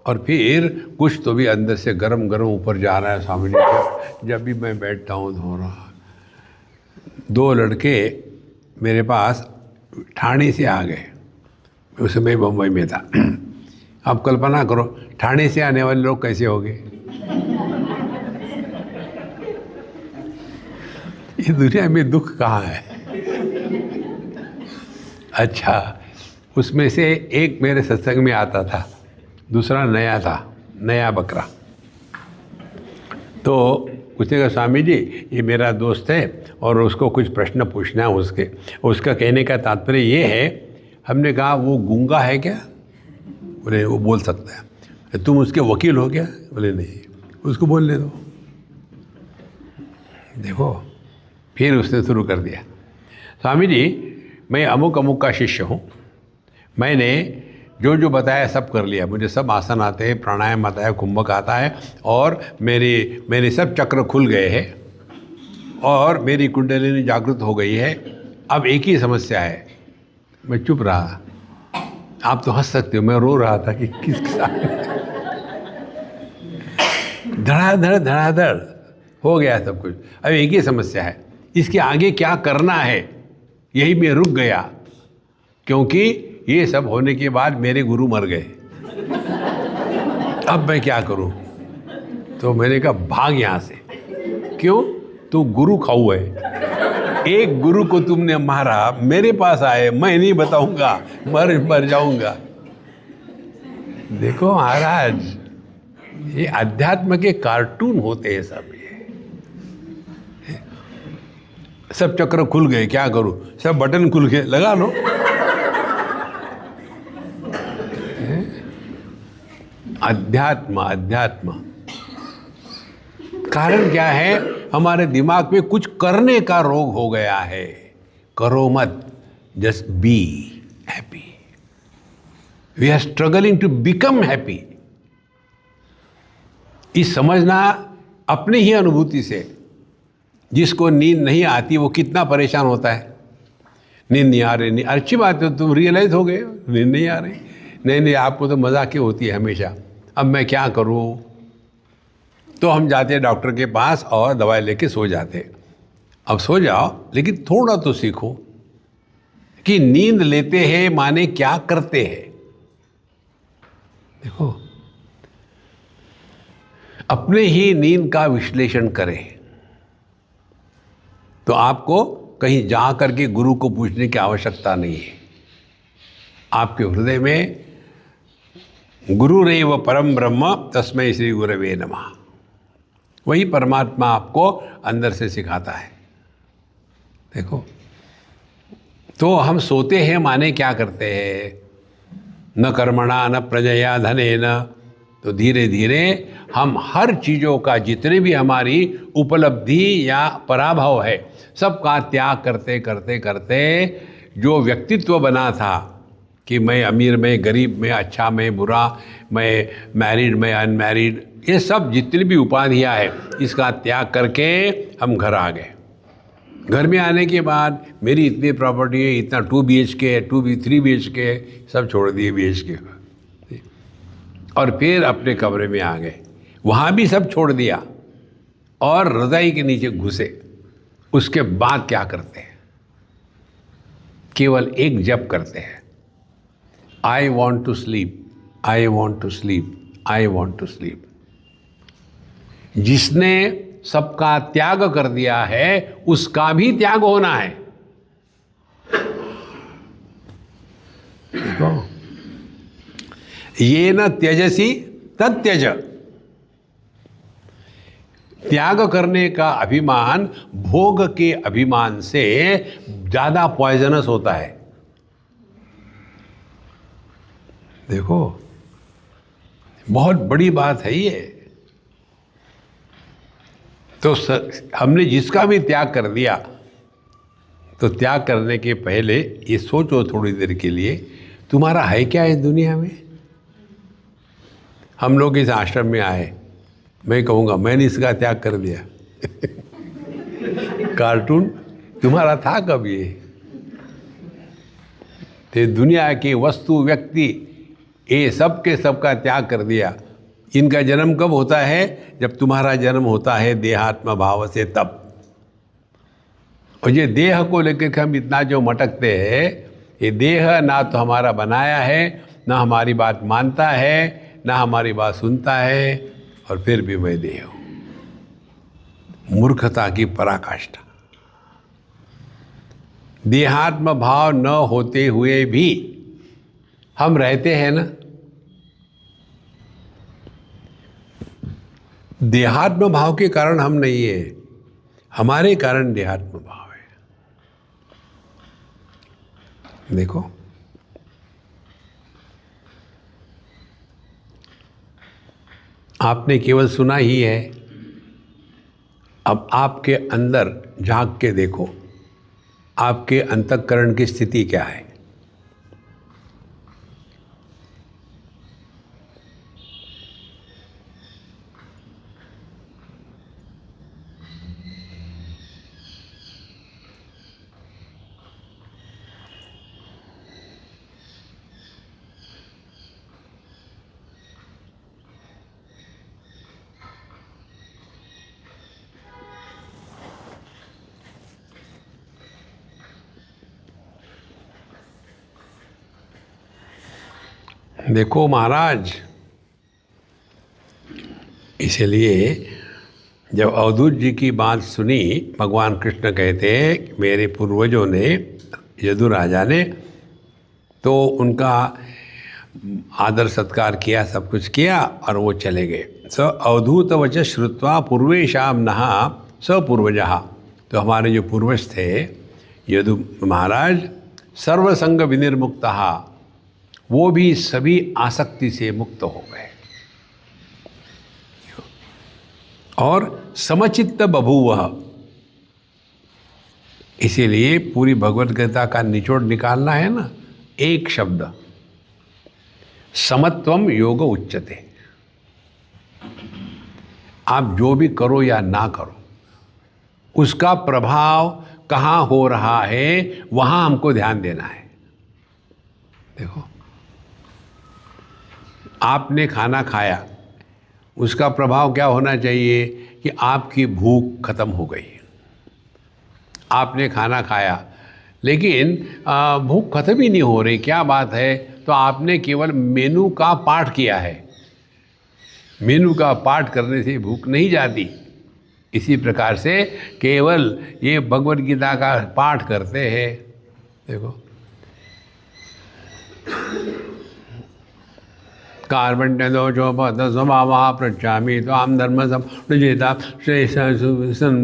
और फिर कुछ तो भी अंदर से गरम गरम ऊपर जा रहा है। स्वामी जी, जब भी मैं बैठता हूँ धो रहा। 2 लड़के मेरे पास ठाणे से आ गए, उस समय बम्बई में था। आप कल्पना करो, ठाणे से आने वाले लोग कैसे होंगे? ये दुनिया में दुख कहाँ है? अच्छा, उसमें से एक मेरे सत्संग में आता था, दूसरा नया था, नया बकरा। तो उसने कहा, स्वामी जी ये मेरा दोस्त है और उसको कुछ प्रश्न पूछना है। उसका कहने का तात्पर्य ये है। हमने कहा, वो गूंगा है क्या? बोले वो बोल सकता है। तुम उसके वकील हो क्या? बोले नहीं, उसको बोलने दो। देखो, फिर उसने शुरू कर दिया, स्वामी जी मैं अमुक अमुक का शिष्य हूँ, मैंने जो जो बताया सब कर लिया, मुझे सब आसन आते हैं, प्राणायाम आता है, कुंभक आता है, और मेरे सब चक्र खुल गए हैं और मेरी कुंडलिनी जागृत हो गई है। अब एक ही समस्या है। मैं चुप रहा। आप तो हंस सकते हो, मैं रो रहा था कि किसके साथ। धड़ाधड़ हो गया सब कुछ। अब एक ही समस्या है, इसके आगे क्या करना है, यही मैं रुक गया, क्योंकि ये सब होने के बाद मेरे गुरु मर गए। अब मैं क्या करूं? तो मैंने कहा, भाग यहां से। क्यों? तू गुरु खाऊ है। एक गुरु को तुमने मारा, मेरे पास आए, मैं नहीं बताऊंगा, मर जाऊंगा। देखो महाराज, ये अध्यात्म के कार्टून होते हैं सब। ये सब चक्र खुल गए, क्या करूं? सब बटन खुल गए, लगा लो। अध्यात्म कारण क्या है? हमारे दिमाग में कुछ करने का रोग हो गया है। करो मत, just be happy. We are struggling to become happy. इस समझना अपनी ही अनुभूति से, जिसको नींद नहीं आती वो कितना परेशान होता है। नींद नहीं आ रही, नहीं अच्छी बात है, तुम रियलाइज हो गए नींद नहीं आ रही। नहीं नहीं, आपको तो मजाक ही होती है हमेशा। अब मैं क्या करूं? तो हम जाते हैं डॉक्टर के पास और दवाई लेके सो जाते। अब सो जाओ, लेकिन थोड़ा तो सीखो कि नींद लेते हैं माने क्या करते हैं। देखो, अपने ही नींद का विश्लेषण करें तो आपको कहीं जा करके गुरु को पूछने की आवश्यकता नहीं है। आपके हृदय में गुरुरेव परम ब्रह्म तस्मै श्री गुरवे नमः, वही परमात्मा आपको अंदर से सिखाता है। देखो, तो हम सोते हैं माने क्या करते हैं? न कर्मणा न प्रजया धनेन। तो धीरे धीरे हम हर चीज़ों का, जितने भी हमारी उपलब्धि या पराभव है, सबका त्याग करते करते करते जो व्यक्तित्व बना था कि मैं अमीर, मैं गरीब, मैं अच्छा, मैं बुरा, मैं मैरिड, मैं अनमैरिड, ये सब जितनी भी उपाधियाँ है, इसका त्याग करके हम घर आ गए। घर में आने के बाद मेरी इतनी प्रॉपर्टी है, इतना 2 BHK है, 3 BHK, सब छोड़ दिए BHK और फिर अपने कमरे में आ गए। वहाँ भी सब छोड़ दिया और रज़ाई के नीचे घुसे। उसके बाद क्या करते हैं? केवल एक जप करते हैं, I want to sleep, I want to sleep, I want to sleep. जिसने सबका त्याग कर दिया है उसका भी त्याग होना है। देखो, ये न त्यजसी तत्यज। त्याग करने का अभिमान भोग के अभिमान से ज्यादा पॉइजनस होता है। देखो, बहुत बड़ी बात है ये। तो हमने जिसका भी त्याग कर दिया, तो त्याग करने के पहले ये सोचो थोड़ी देर के लिए, तुम्हारा है क्या इस दुनिया में? हम लोग इस आश्रम में आए, मैं कहूँगा मैंने इसका त्याग कर दिया। कार्टून तुम्हारा था कब? ये दुनिया की वस्तु, व्यक्ति, ये सब के सब का त्याग कर दिया। इनका जन्म कब होता है? जब तुम्हारा जन्म होता है देहात्म भाव से, तब। और ये देह को लेकर हम इतना जो मटकते हैं, ये देह ना तो हमारा बनाया है, ना हमारी बात मानता है, ना हमारी बात सुनता है, और फिर भी मैं देह हूँ। मूर्खता की पराकाष्ठा। देहात्म भाव न होते हुए भी हम रहते हैं ना। देहात्म भाव के कारण हम नहीं है, हमारे कारण देहात्म भाव है। देखो, आपने केवल सुना ही है। अब आपके अंदर झांक के देखो, आपके अंतःकरण की स्थिति क्या है। देखो महाराज, इसलिए जब अवधूत जी की बात सुनी, भगवान कृष्ण कहते हैं मेरे पूर्वजों ने, यदु राजा ने, तो उनका आदर सत्कार किया, सब कुछ किया और वो चले गए। स अवधूत वच श्रुत्वा पूर्वेशाम नहा स पूर्वजः। तो हमारे जो पूर्वज थे यदु महाराज, सर्वसंग विनिर्मुक्तः, वो भी सभी आसक्ति से मुक्त हो गए और समचित्त बभूवः। इसीलिए पूरी भगवत गीता का निचोड़ निकालना है ना, एक शब्द, समत्वम योग उच्यते। आप जो भी करो या ना करो, उसका प्रभाव कहाँ हो रहा है, वहाँ हमको ध्यान देना है। देखो, आपने खाना खाया, उसका प्रभाव क्या होना चाहिए कि आपकी भूख खत्म हो गई। आपने खाना खाया लेकिन भूख खत्म ही नहीं हो रही, क्या बात है? तो आपने केवल मेनू का पाठ किया है। मेनू का पाठ करने से भूख नहीं जाती। इसी प्रकार से केवल ये भगवद गीता का पाठ करते हैं। देखो, कार्बन दो जो स्वभाव पृछामी तो आम धर्म समता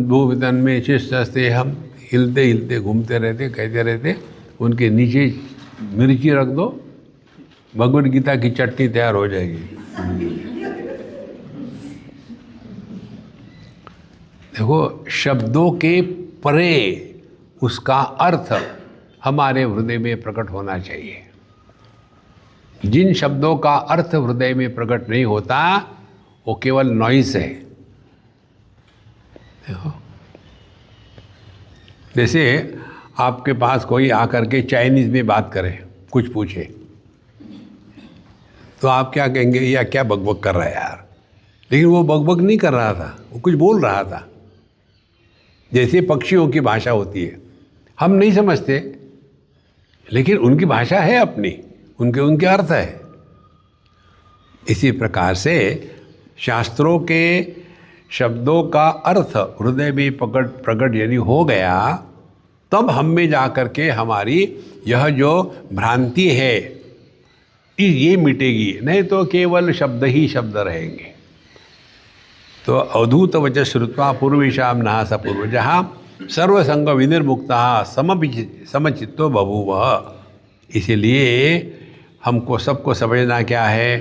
भूतन में शिष्टस्ते। हम हिलते हिलते घूमते रहते, कहते रहते, उनके नीचे मिर्ची रख दो, भगवद गीता की चटनी तैयार हो जाएगी। देखो, शब्दों के परे उसका अर्थ हमारे हृदय में प्रकट होना चाहिए। जिन शब्दों का अर्थ हृदय में प्रकट नहीं होता वो केवल नॉइस है। देखो, जैसे आपके पास कोई आकर के चाइनीज़ में बात करे, कुछ पूछे, तो आप क्या कहेंगे? या क्या बकबक कर रहा है यार। लेकिन वो बकबक नहीं कर रहा था, वो कुछ बोल रहा था। जैसे पक्षियों की भाषा होती है, हम नहीं समझते, लेकिन उनकी भाषा है अपनी, उनके अर्थ है। इसी प्रकार से शास्त्रों के शब्दों का अर्थ हृदय में प्रकट यदि हो गया, तब हम में जा कर के हमारी यह जो भ्रांति है ये मिटेगी, नहीं तो केवल शब्द ही शब्द रहेंगे। तो अवधूत वच श्रुत्वा पूर्वेशाम नहा स पूर्वजः सर्वसंग विनिर्मुक्ता समचित्तो बभूव। इसीलिए हमको सबको समझना क्या है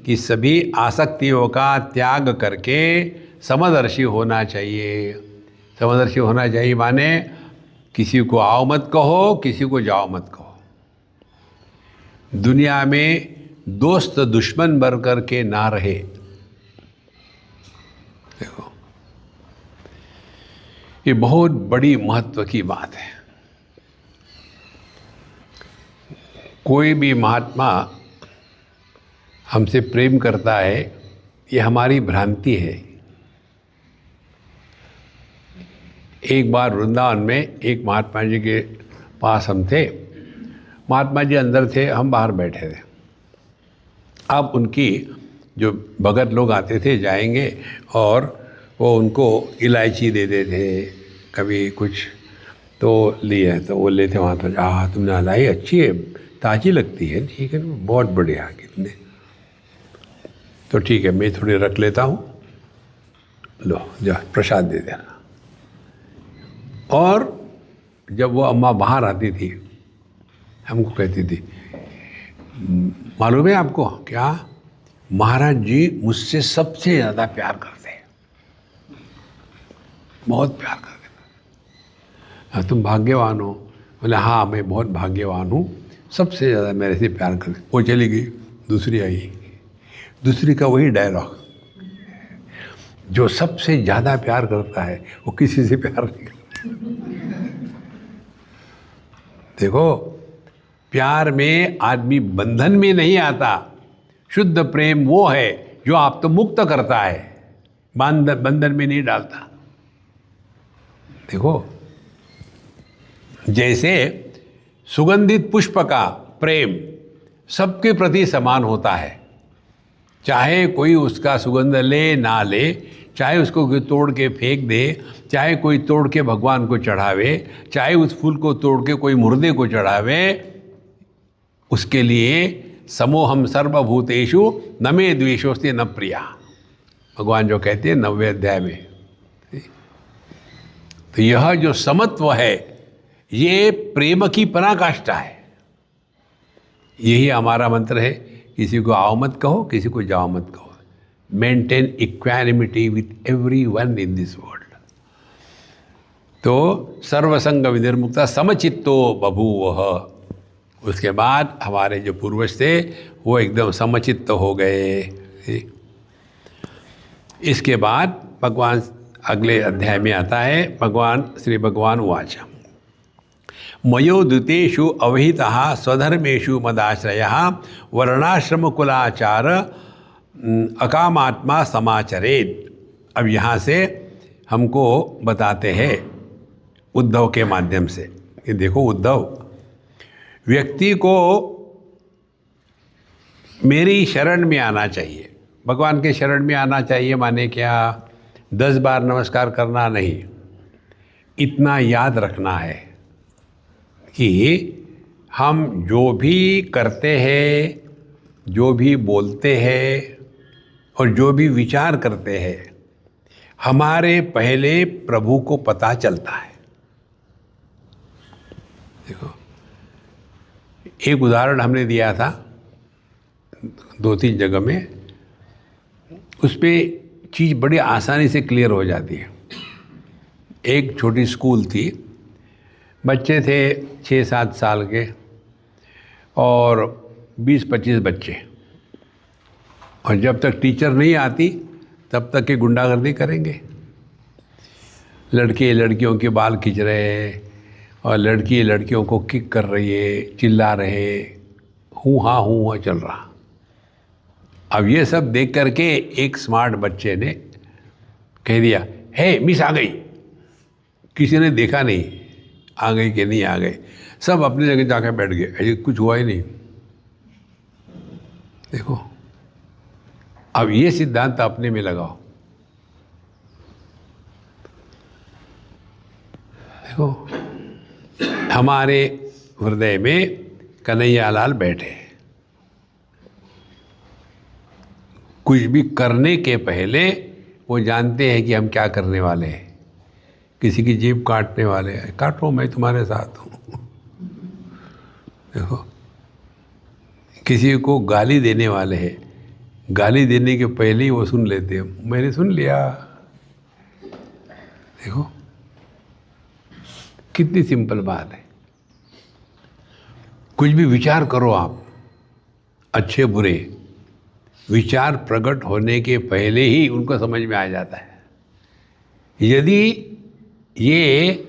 कि सभी आसक्तियों का त्याग करके समदर्शी होना चाहिए। समदर्शी होना चाहिए माने किसी को आओ मत कहो, किसी को जाओ मत कहो। दुनिया में दोस्त दुश्मन बन कर के ना रहे। देखो, ये बहुत बड़ी महत्व की बात है। कोई भी महात्मा हमसे प्रेम करता है, ये हमारी भ्रांति है। एक बार वृंदावन में एक महात्मा जी के पास हम थे। महात्मा जी अंदर थे, हम बाहर बैठे थे। अब उनकी जो भगत लोग आते थे, जाएंगे और वो उनको इलायची देते थे, कभी कुछ तो लिए, तो वो लेते वहाँ तो तुमने लाई अच्छी है, ताज़ी लगती है। ठीक है, बहुत बढ़िया, कितने, तो ठीक है, मैं थोड़ी रख लेता हूँ, लो जा प्रसाद दे देना। और जब वो अम्मा बाहर आती थी, हमको कहती थी, मालूम है आपको क्या, महाराज जी मुझसे सबसे ज़्यादा प्यार करते हैं, बहुत प्यार करते हैं। तुम भाग्यवान हो। बोले हाँ, मैं बहुत भाग्यवान हूँ, सबसे ज़्यादा मेरे से प्यार करते। वो चली गई, दूसरी आई, दूसरी का वही डायलॉग, जो सबसे ज़्यादा प्यार करता है वो किसी से प्यार नहीं करता। देखो, प्यार में आदमी बंधन में नहीं आता। शुद्ध प्रेम वो है जो आप तो मुक्त करता है, बंधन में नहीं डालता। देखो, जैसे सुगंधित पुष्प का प्रेम सबके प्रति समान होता है, चाहे कोई उसका सुगंध ले ना ले, चाहे उसको कोई तोड़ के फेंक दे, चाहे कोई तोड़ के भगवान को चढ़ावे, चाहे उस फूल को तोड़ के कोई मुर्दे को चढ़ावे, उसके लिए समोहम सर्वभूतेषु न मे द्वेषोस्ति न प्रिया, भगवान जो कहते हैं 9वें अध्याय में। तो यह जो समत्व है, ये प्रेम की पराकाष्ठा है। यही हमारा मंत्र है, किसी को आओ मत कहो, किसी को जाओ मत कहो। Maintain equanimity with everyone in this world. तो सर्वसंग विनिर्मुक्ता समचित्तो बभूवः। उसके बाद हमारे जो पूर्वज थे वो एकदम समचित्त हो गए। इसके बाद भगवान अगले अध्याय में आता है। भगवान श्री भगवान उवाच मयोदितेषु अवहितः स्वधर्मेषु मदाश्रयः वर्णाश्रमकुलाचार अकामात्मा समाचरेत्। अब यहाँ से हमको बताते हैं उद्धव के माध्यम से कि देखो उद्धव, व्यक्ति को मेरी शरण में आना चाहिए। भगवान के शरण में आना चाहिए माने क्या? 10 बार नमस्कार करना नहीं, इतना याद रखना है कि हम जो भी करते हैं, जो भी बोलते हैं और जो भी विचार करते हैं, हमारे पहले प्रभु को पता चलता है। देखो, एक उदाहरण हमने दिया था 2-3 जगह में, उस पर चीज़ बड़ी आसानी से क्लियर हो जाती है। एक छोटी स्कूल थी, बच्चे थे 6-7 साल के और 20-25 बच्चे, और जब तक टीचर नहीं आती तब तक के गुंडागर्दी करेंगे। लड़के लड़कियों के बाल खींच रहे हैं और लड़की लड़कियों को किक कर रही है, चिल्ला रहे, हूँ हाँ चल रहा। अब ये सब देख करके एक स्मार्ट बच्चे ने कह दिया, हे मिस आ गई। किसी ने देखा नहीं आ गई कि नहीं आ गई, सब अपनी जगह जाकर बैठ गए, ऐसे कुछ हुआ ही नहीं। देखो, अब ये सिद्धांत अपने में लगाओ। देखो, हमारे हृदय में कन्हैयालाल बैठे, कुछ भी करने के पहले वो जानते हैं कि हम क्या करने वाले हैं। किसी की जेब काटने वाले हैं, काटो, मैं तुम्हारे साथ हूँ। देखो, किसी को गाली देने वाले हैं, गाली देने के पहले ही वो सुन लेते हैं, मैंने सुन लिया। देखो कितनी सिंपल बात है। कुछ भी विचार करो आप, अच्छे बुरे, विचार प्रकट होने के पहले ही उनको समझ में आ जाता है। यदि ये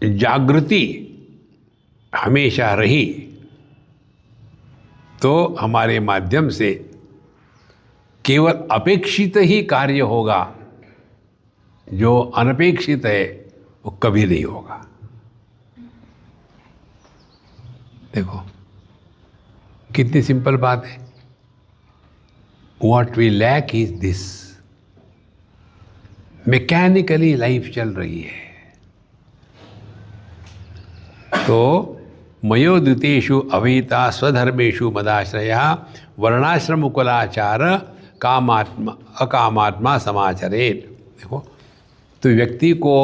जागृति हमेशा रही तो हमारे माध्यम से केवल अपेक्षित ही कार्य होगा, जो अनपेक्षित है वो कभी नहीं होगा। देखो कितनी सिंपल बात है। What we lack is this। Mechanically life चल रही है। तो मयोदितेषु अविहिता स्वधर्मेषु मदाश्रया वर्णाश्रम कुलाचार कामात्मा अकामात्मा समाचरेत्। देखो, तो व्यक्ति को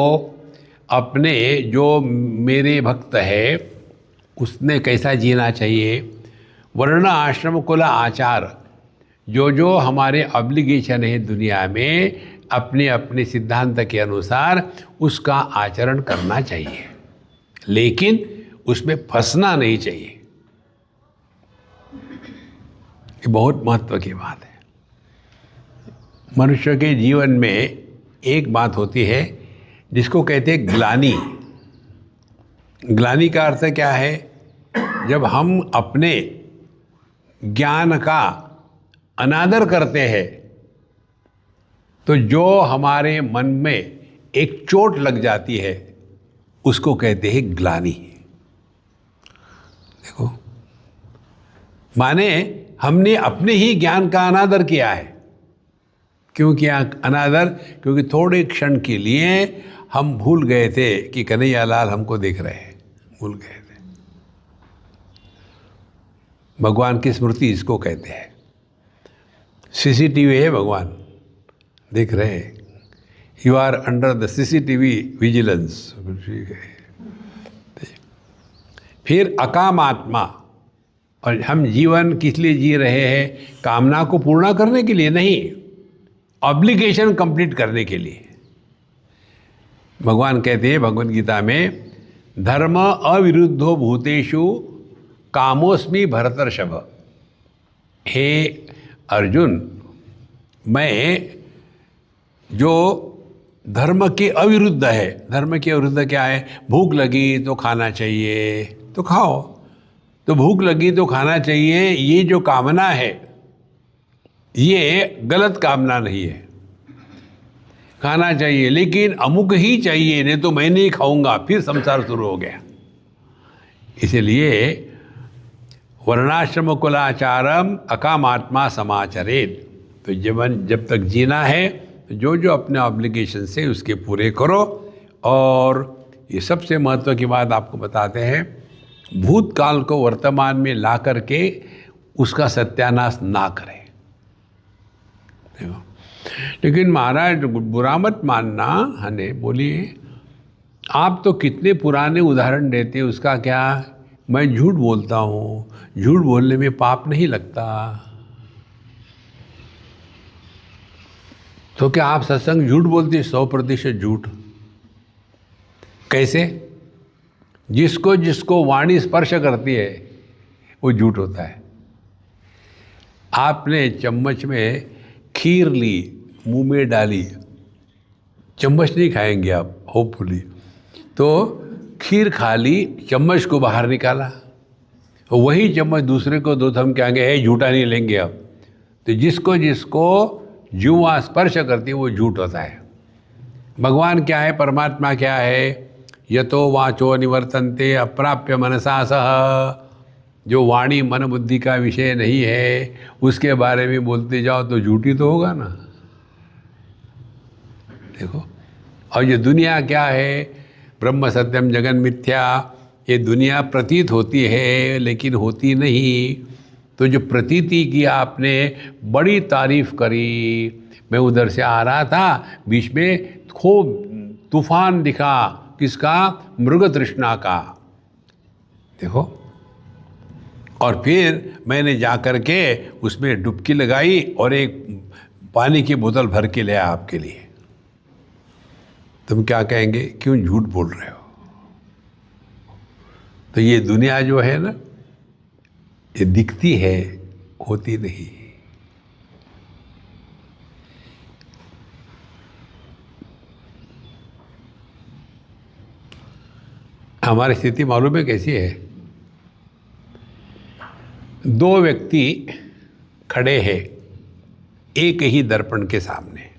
अपने जो मेरे भक्त है उसने कैसा जीना चाहिए? वर्ण आश्रम कुल आचार, जो जो हमारे ऑब्लिगेशन है दुनिया में, अपने अपने सिद्धांत के अनुसार उसका आचरण करना चाहिए, लेकिन उसमें फंसना नहीं चाहिए। ये बहुत महत्व की बात है। मनुष्य के जीवन में एक बात होती है जिसको कहते हैं ग्लानि। ग्लानि का अर्थ क्या है? जब हम अपने ज्ञान का अनादर करते हैं तो जो हमारे मन में एक चोट लग जाती है उसको कहते हैं ग्लानि। देखो, माने हमने अपने ही ज्ञान का अनादर किया है। क्यों किया अनादर? क्योंकि थोड़े क्षण के लिए हम भूल गए थे कि कन्हैयालाल हमको देख रहे हैं, भूल गए थे। भगवान की स्मृति इसको कहते हैं। सीसीटीवी है, भगवान देख रहे हैं। You are under the CCTV vigilance. फिर अकाम आत्मा, और हम जीवन किस लिए जी रहे हैं? कामना को पूर्ण करने के लिए नहीं, ऑब्लिगेशन कंप्लीट करने के लिए। भगवान कहते हैं भगवद गीता में, धर्म अविरुद्धो भूतेषु कामोस्मि भरतर्षभ। हे अर्जुन, मैं जो धर्म के अविरुद्ध है। धर्म के अविरुद्ध क्या है? भूख लगी तो खाना चाहिए तो खाओ, तो भूख लगी तो खाना चाहिए, ये जो कामना है ये गलत कामना नहीं है। खाना चाहिए लेकिन अमुक ही चाहिए, नहीं तो मैं नहीं खाऊंगा, फिर संसार शुरू हो गया। इसलिए वर्णाश्रम कुलाचारम अकामात्मा समाचरेत। तो जीवन जब तक जीना है तो जो जो अपने ऑब्लिगेशन से उसके पूरे करो। और ये सबसे महत्व की बात आपको बताते हैं, भूतकाल को वर्तमान में ला करके उसका सत्यानाश ना करें। देखो, लेकिन महाराज बुरा मत मानना, हने बोलिए आप तो कितने पुराने उदाहरण देते हैं, उसका क्या? मैं झूठ बोलता हूँ, झूठ बोलने में पाप नहीं लगता। तो क्या आप सत्संग झूठ बोलते हैं? 100% झूठ। कैसे? जिसको जिसको वाणी स्पर्श करती है वो झूठ होता है। आपने चम्मच में खीर ली, मुंह में डाली, चम्मच नहीं खाएंगे आप होपफुली, तो खीर खा ली, चम्मच को बाहर निकाला, वही चम्मच दूसरे को दो तो हम कहेंगे है झूठा नहीं लेंगे अब। तो जिसको जिसको जुआ स्पर्श करती है वो झूठ होता है। भगवान क्या है? परमात्मा क्या है? यतो वाचो निवर्तन्ते अप्राप्य मनसा सह। जो वाणी मन बुद्धि का विषय नहीं है उसके बारे में बोलते जाओ तो झूठी तो होगा ना। देखो, और ये दुनिया क्या है? ब्रह्म सत्यम जगन मिथ्या। ये दुनिया प्रतीत होती है लेकिन होती नहीं। तो जो प्रतीति की आपने बड़ी तारीफ करी, मैं उधर से आ रहा था, बीच में खूब तूफान दिखा, किसका? मृग तृष्णा का। देखो, और फिर मैंने जा कर के उसमें डुबकी लगाई और एक पानी की बोतल भर के ले आया आपके लिए। तुम क्या कहेंगे? क्यों झूठ बोल रहे हो? तो ये दुनिया जो है ना, ये दिखती है, होती नहीं। हमारी स्थिति मालूम है कैसी है? दो व्यक्ति खड़े हैं एक ही दर्पण के सामने,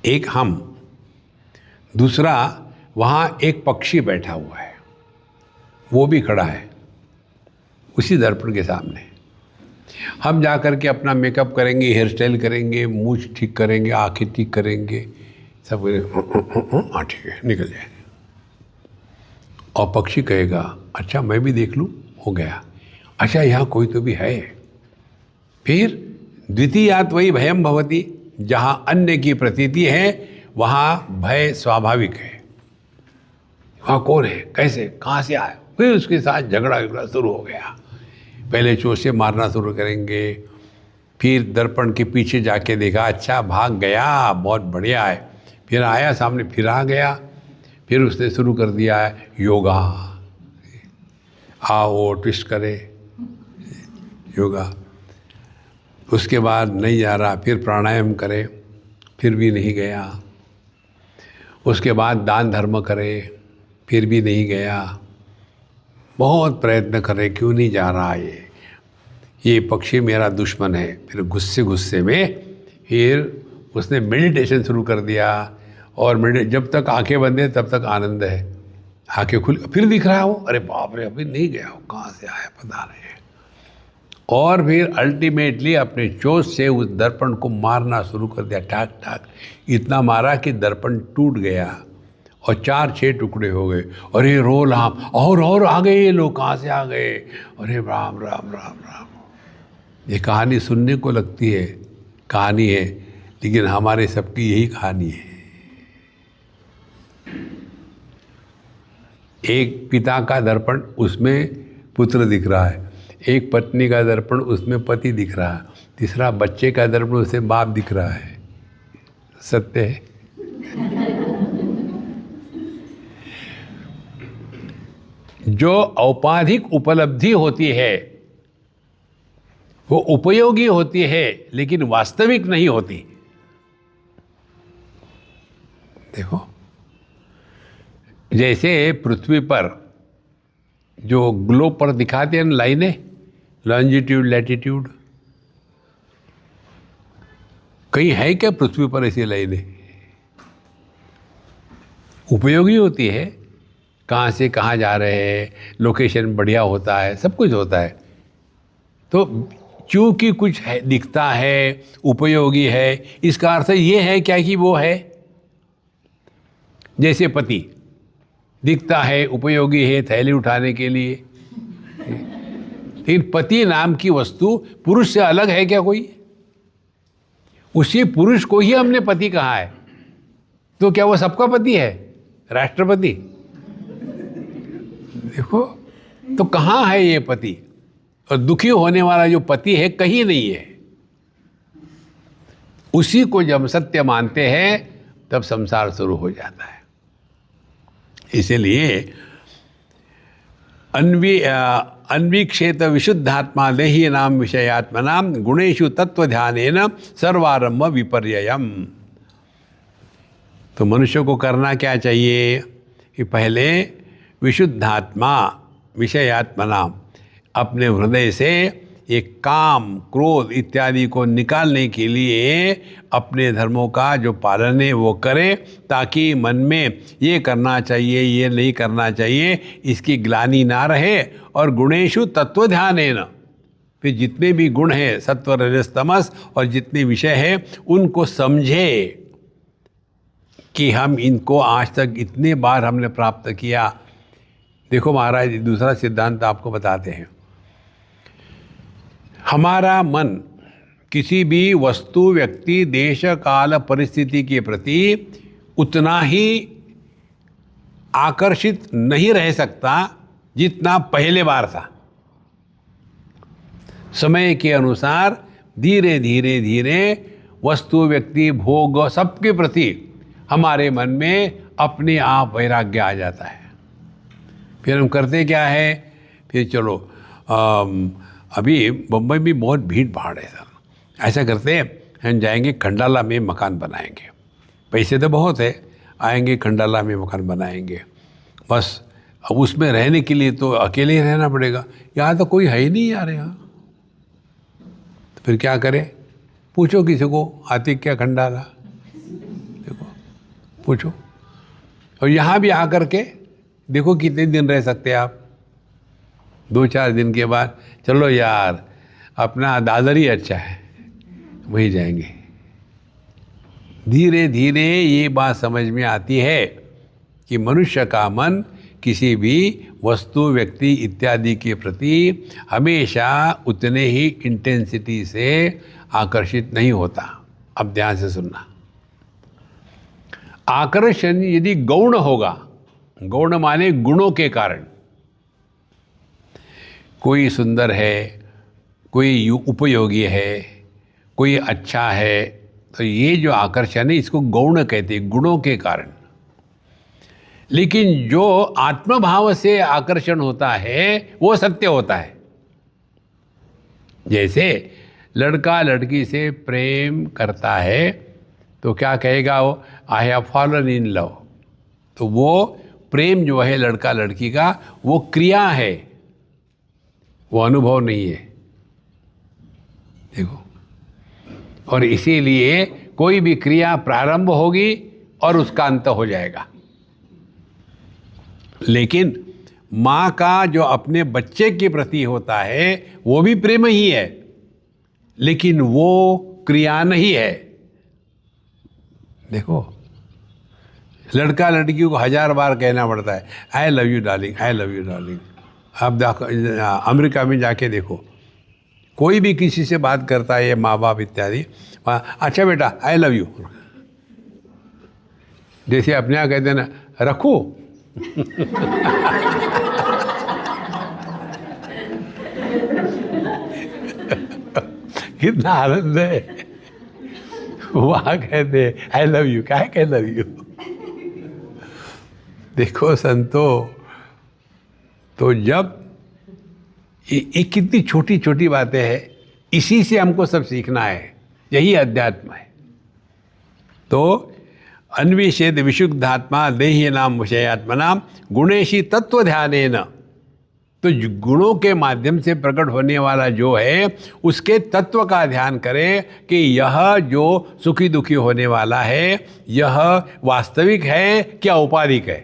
एक हम, दूसरा वहाँ एक पक्षी बैठा हुआ है, वो भी खड़ा है उसी दर्पण के सामने। हम जा कर के अपना मेकअप करेंगे, हेयर स्टाइल करेंगे, मूछ ठीक करेंगे, आँखें ठीक करेंगे, सब हाँ ठीक है, निकल जाए। और पक्षी कहेगा अच्छा मैं भी देख लूँ, हो गया, अच्छा यहाँ कोई तो भी है। फिर द्वितीयात् वही भयम भवति। जहाँ अन्य की प्रतीति है वहाँ भय स्वाभाविक है। वहाँ कौन है, कैसे, कहाँ से आया? फिर उसके साथ झगड़ा शुरू हो गया। पहले चोट से मारना शुरू करेंगे, फिर दर्पण के पीछे जाके देखा, अच्छा भाग गया, बहुत बढ़िया है, फिर आया सामने, फिर आ गया, फिर उसने शुरू कर दिया है योगा, आओ ट्विस्ट करे योगा। उसके बाद नहीं जा रहा, फिर प्राणायाम करे, फिर भी नहीं गया। उसके बाद दान धर्म करे, फिर भी नहीं गया। बहुत प्रयत्न करे, क्यों नहीं जा रहा ये पक्षी मेरा दुश्मन है। फिर गुस्से में फिर उसने मेडिटेशन शुरू कर दिया। और जब तक आंखें बंद है तब तक आनंद है, आंखें खुल फिर दिख रहा है वो, अरे बाप रे अभी नहीं गया वो, कहाँ से आया पता नहीं। और फिर अल्टीमेटली अपने चोट से उस दर्पण को मारना शुरू कर दिया, ठाक ठाक, इतना मारा कि दर्पण टूट गया और 4-6 टुकड़े हो गए। अरे रो राम, और आ गए ये लोग, कहाँ से आ गए? अरे राम राम राम राम। ये कहानी सुनने को लगती है कहानी है, लेकिन हमारे सबकी यही कहानी है। एक पिता का दर्पण, उसमें पुत्र दिख रहा है, एक पत्नी का दर्पण, उसमें पति दिख रहा है, तीसरा बच्चे का दर्पण, उसमें बाप दिख रहा है। सत्य है। जो औपाधिक उपलब्धि होती है वो उपयोगी होती है लेकिन वास्तविक नहीं होती। देखो, जैसे पृथ्वी पर जो ग्लोब पर दिखाते हैं ना लाइनें, लॉन्जिट्यूड लैटिट्यूड, कहीं है क्या पृथ्वी पर ऐसी लाइनें? उपयोगी होती है, कहाँ से कहाँ जा रहे हैं, लोकेशन बढ़िया होता है, सब कुछ होता है। तो चूंकि कुछ है, दिखता है, उपयोगी है, इसका अर्थ ये है क्या कि वो है। जैसे पति दिखता है, उपयोगी है थैली उठाने के लिए, लेकिन पति नाम की वस्तु पुरुष से अलग है क्या कोई? उसी पुरुष को ही हमने पति कहा है, तो क्या वो सबका पति है, राष्ट्रपति? देखो, तो कहाँ है ये पति? और दुखी होने वाला जो पति है कहीं नहीं है। उसी को जब सत्य मानते हैं तब संसार शुरू हो जाता है। इसीलिए अन्वीक्षेत विशुद्धात्मा देही नाम विषयात्मना गुणेषु तत्व ध्यानेन सर्वारंभ विपर्ययम्। तो मनुष्य को करना क्या चाहिए कि पहले विशुद्धात्मा विषयात्मना अपने हृदय से एक काम, क्रोध इत्यादि को निकालने के लिए अपने धर्मों का जो पालन है वो करे, ताकि मन में ये करना चाहिए, ये नहीं करना चाहिए, इसकी ग्लानि ना रहे। और गुणेषु तत्व ध्यानेन, फिर जितने भी गुण हैं सत्व रजस तमस और जितने विषय हैं उनको समझे कि हम इनको आज तक इतने बार हमने प्राप्त किया। देखो महाराज, दूसरा सिद्धांत आपको बताते हैं। हमारा मन किसी भी वस्तु, व्यक्ति, देश, काल, परिस्थिति के प्रति उतना ही आकर्षित नहीं रह सकता जितना पहले बार था। समय के अनुसार धीरे धीरे धीरे वस्तु, व्यक्ति, भोग सबके प्रति हमारे मन में अपने आप वैराग्य आ जाता है। फिर हम करते क्या है, फिर चलो अभी बम्बई में बहुत भीड़ भाड़ है सर, ऐसा करते हैं हम जाएंगे खंडाला में मकान बनाएंगे, पैसे तो बहुत है, आएंगे खंडाला में मकान बनाएंगे। बस अब उसमें रहने के लिए तो अकेले ही रहना पड़ेगा, यहाँ तो कोई है ही नहीं यार यहाँ। तो फिर क्या करें, पूछो किसी को, आते क्या खंडाला, देखो पूछो। और यहाँ भी आकर के देखो कितने दिन रह सकते हैं आप। 2-4 दिन के बाद चलो यार अपना दादर ही अच्छा है, वहीं जाएंगे। धीरे धीरे ये बात समझ में आती है कि मनुष्य का मन किसी भी वस्तु, व्यक्ति इत्यादि के प्रति हमेशा उतने ही इंटेंसिटी से आकर्षित नहीं होता। अब ध्यान से सुनना, आकर्षण यदि गौण होगा, गौण माने गुणों के कारण, कोई सुंदर है, कोई उपयोगी है, कोई अच्छा है, तो ये जो आकर्षण है इसको गौण कहते हैं, गुणों के कारण। लेकिन जो आत्मभाव से आकर्षण होता है वो सत्य होता है। जैसे लड़का लड़की से प्रेम करता है तो क्या कहेगा वो, I have fallen in love. तो वो प्रेम जो है लड़का लड़की का वो क्रिया है, वो अनुभव नहीं है। देखो, और इसीलिए कोई भी क्रिया प्रारंभ होगी और उसका अंत हो जाएगा। लेकिन माँ का जो अपने बच्चे के प्रति होता है वो भी प्रेम ही है, लेकिन वो क्रिया नहीं है। देखो, लड़का लड़की को 1000 बार कहना पड़ता है, I love you darling, I love you darling. आप अमेरिका में जाके देखो, कोई भी किसी से बात करता है, ये माँ बाप इत्यादि, अच्छा बेटा आई लव यू, जैसे अपने यहाँ कहते हैं ना, रखो। कितना आनंद है, वहाँ कहते आई लव यू, क्या है लव यू। देखो संतो, तो जब ये कितनी छोटी छोटी बातें हैं, इसी से हमको सब सीखना है, यही अध्यात्म है। तो अन्विषेद विशुद्धात्मा देहि नाम विषयात्मना गुणेशी तत्व ध्यानेन। तो गुणों के माध्यम से प्रकट होने वाला जो है उसके तत्व का ध्यान करें कि यह जो सुखी दुखी होने वाला है यह वास्तविक है क्या औपाधिक है।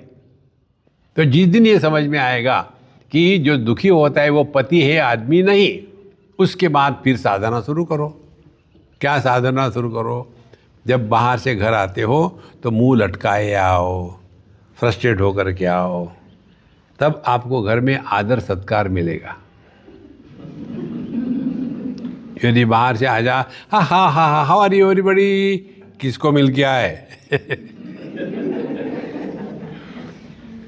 तो जिस दिन ये समझ में आएगा कि जो दुखी होता है वो पति है आदमी नहीं, उसके बाद फिर साधना शुरू करो। क्या साधना शुरू करो? जब बाहर से घर आते हो तो मुंह लटकाए आओ, फ्रस्ट्रेट होकर के आओ, तब आपको घर में आदर सत्कार मिलेगा। यदि बाहर से आ जा हा हा हा हा हमारी और बड़ी किसको मिल गया है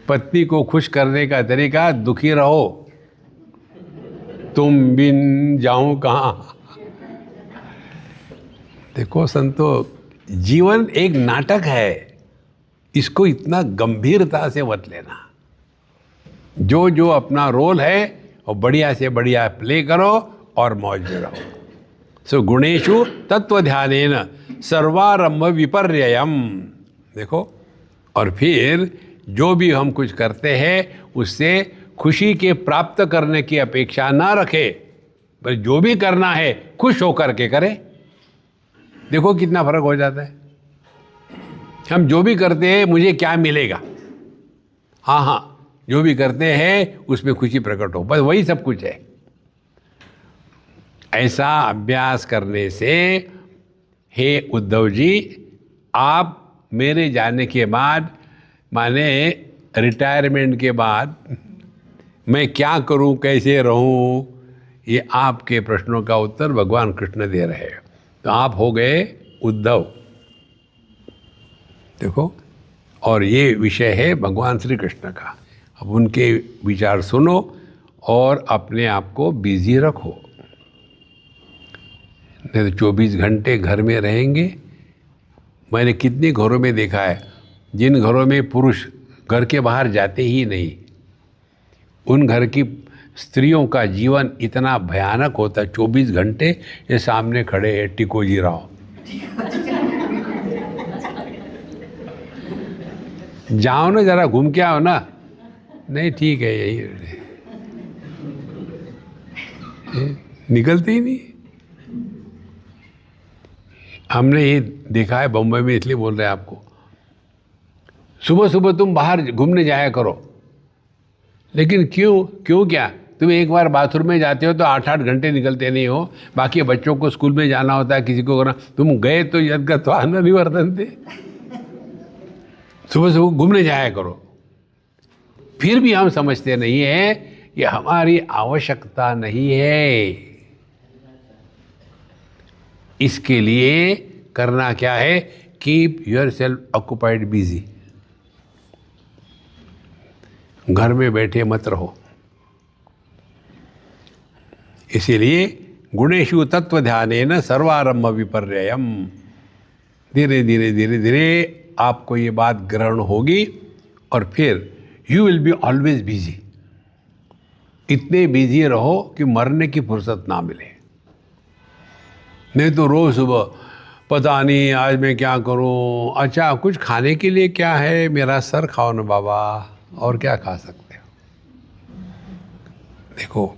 पत्नी को खुश करने का तरीका दुखी रहो, तुम बिन जाऊं कहाँ। देखो संतो, जीवन एक नाटक है, इसको इतना गंभीरता से मत लेना। जो जो अपना रोल है वो बढ़िया से बढ़िया प्ले करो और मौज में रहो। सो गुणेशु तत्व ध्यानेन सर्वारंभ विपर्ययम। देखो, और फिर जो भी हम कुछ करते हैं उससे खुशी के प्राप्त करने की अपेक्षा ना रखे, पर जो भी करना है खुश होकर के करें। देखो कितना फर्क हो जाता है। हम जो भी करते हैं मुझे क्या मिलेगा, हाँ, जो भी करते हैं उसमें खुशी प्रकट हो, बस वही सब कुछ है। ऐसा अभ्यास करने से हे उद्धव जी, आप मेरे जाने के बाद, माने रिटायरमेंट के बाद मैं क्या करूं, कैसे रहूं, ये आपके प्रश्नों का उत्तर भगवान कृष्ण दे रहे हैं। तो आप हो गए उद्धव। देखो, और ये विषय है भगवान श्री कृष्ण का। अब उनके विचार सुनो और अपने आप को बिजी रखो। नहीं तो 24 घंटे घर में रहेंगे। मैंने कितने घरों में देखा है जिन घरों में पुरुष घर के बाहर जाते ही नहीं, उन घर की स्त्रियों का जीवन इतना भयानक होता है। 24 घंटे ये सामने खड़े हैं टिकोजी राव, जाओ ना जरा घूम के आओ ना, नहीं ठीक है यही निकलते ही नहीं। हमने ये देखा है बम्बई में, इसलिए बोल रहे हैं आपको। सुबह सुबह तुम बाहर घूमने जाया करो, लेकिन क्यों क्या? तुम एक बार बाथरूम में जाते हो तो 8-8 घंटे निकलते नहीं हो। बाकी बच्चों को स्कूल में जाना होता है, किसी को करना, तुम गए तो यद्गत्वा न निवर्तन्ते। सुबह सुबह घूमने जाया करो। फिर भी हम समझते नहीं है कि हमारी आवश्यकता नहीं है। इसके लिए करना क्या है? Keep your self occupied busy. घर में बैठे मत रहो। इसीलिए गुणेषु तत्व ध्यानेन सर्वारंभ विपर्ययम। धीरे धीरे धीरे धीरे आपको ये बात ग्रहण होगी और फिर you will be always busy. इतने बिजी रहो कि मरने की फुर्सत ना मिले। नहीं तो रोज सुबह पता नहीं आज मैं क्या करूं, अच्छा कुछ खाने के लिए क्या है, मेरा सर खाओ ना बाबा, और क्या खा सकते हो। देखो,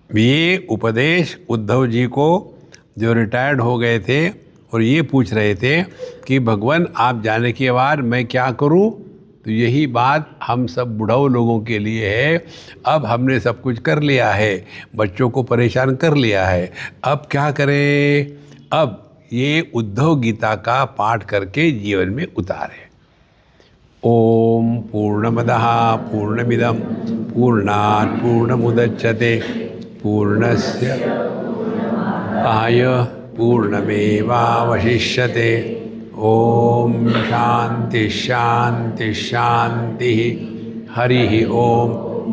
ये उपदेश उद्धव जी को जो रिटायर्ड हो गए थे और ये पूछ रहे थे कि भगवान आप जाने के बाद मैं क्या करूं, तो यही बात हम सब बुढ़ाऊ लोगों के लिए है। अब हमने सब कुछ कर लिया है, बच्चों को परेशान कर लिया है, अब क्या करें? अब ये उद्धव गीता का पाठ करके जीवन में उतारे। ओम पूर्णमदः पूर्णमिदं पूर्णात् पूर्णमुदच्यते पूर्णस्य आय पूर्णमेवावशिष्यते। ओम शांति शांति शांति। हरि ओम।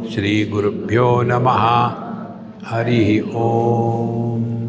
श्री गुरुभ्यो नमः। हरि ओम।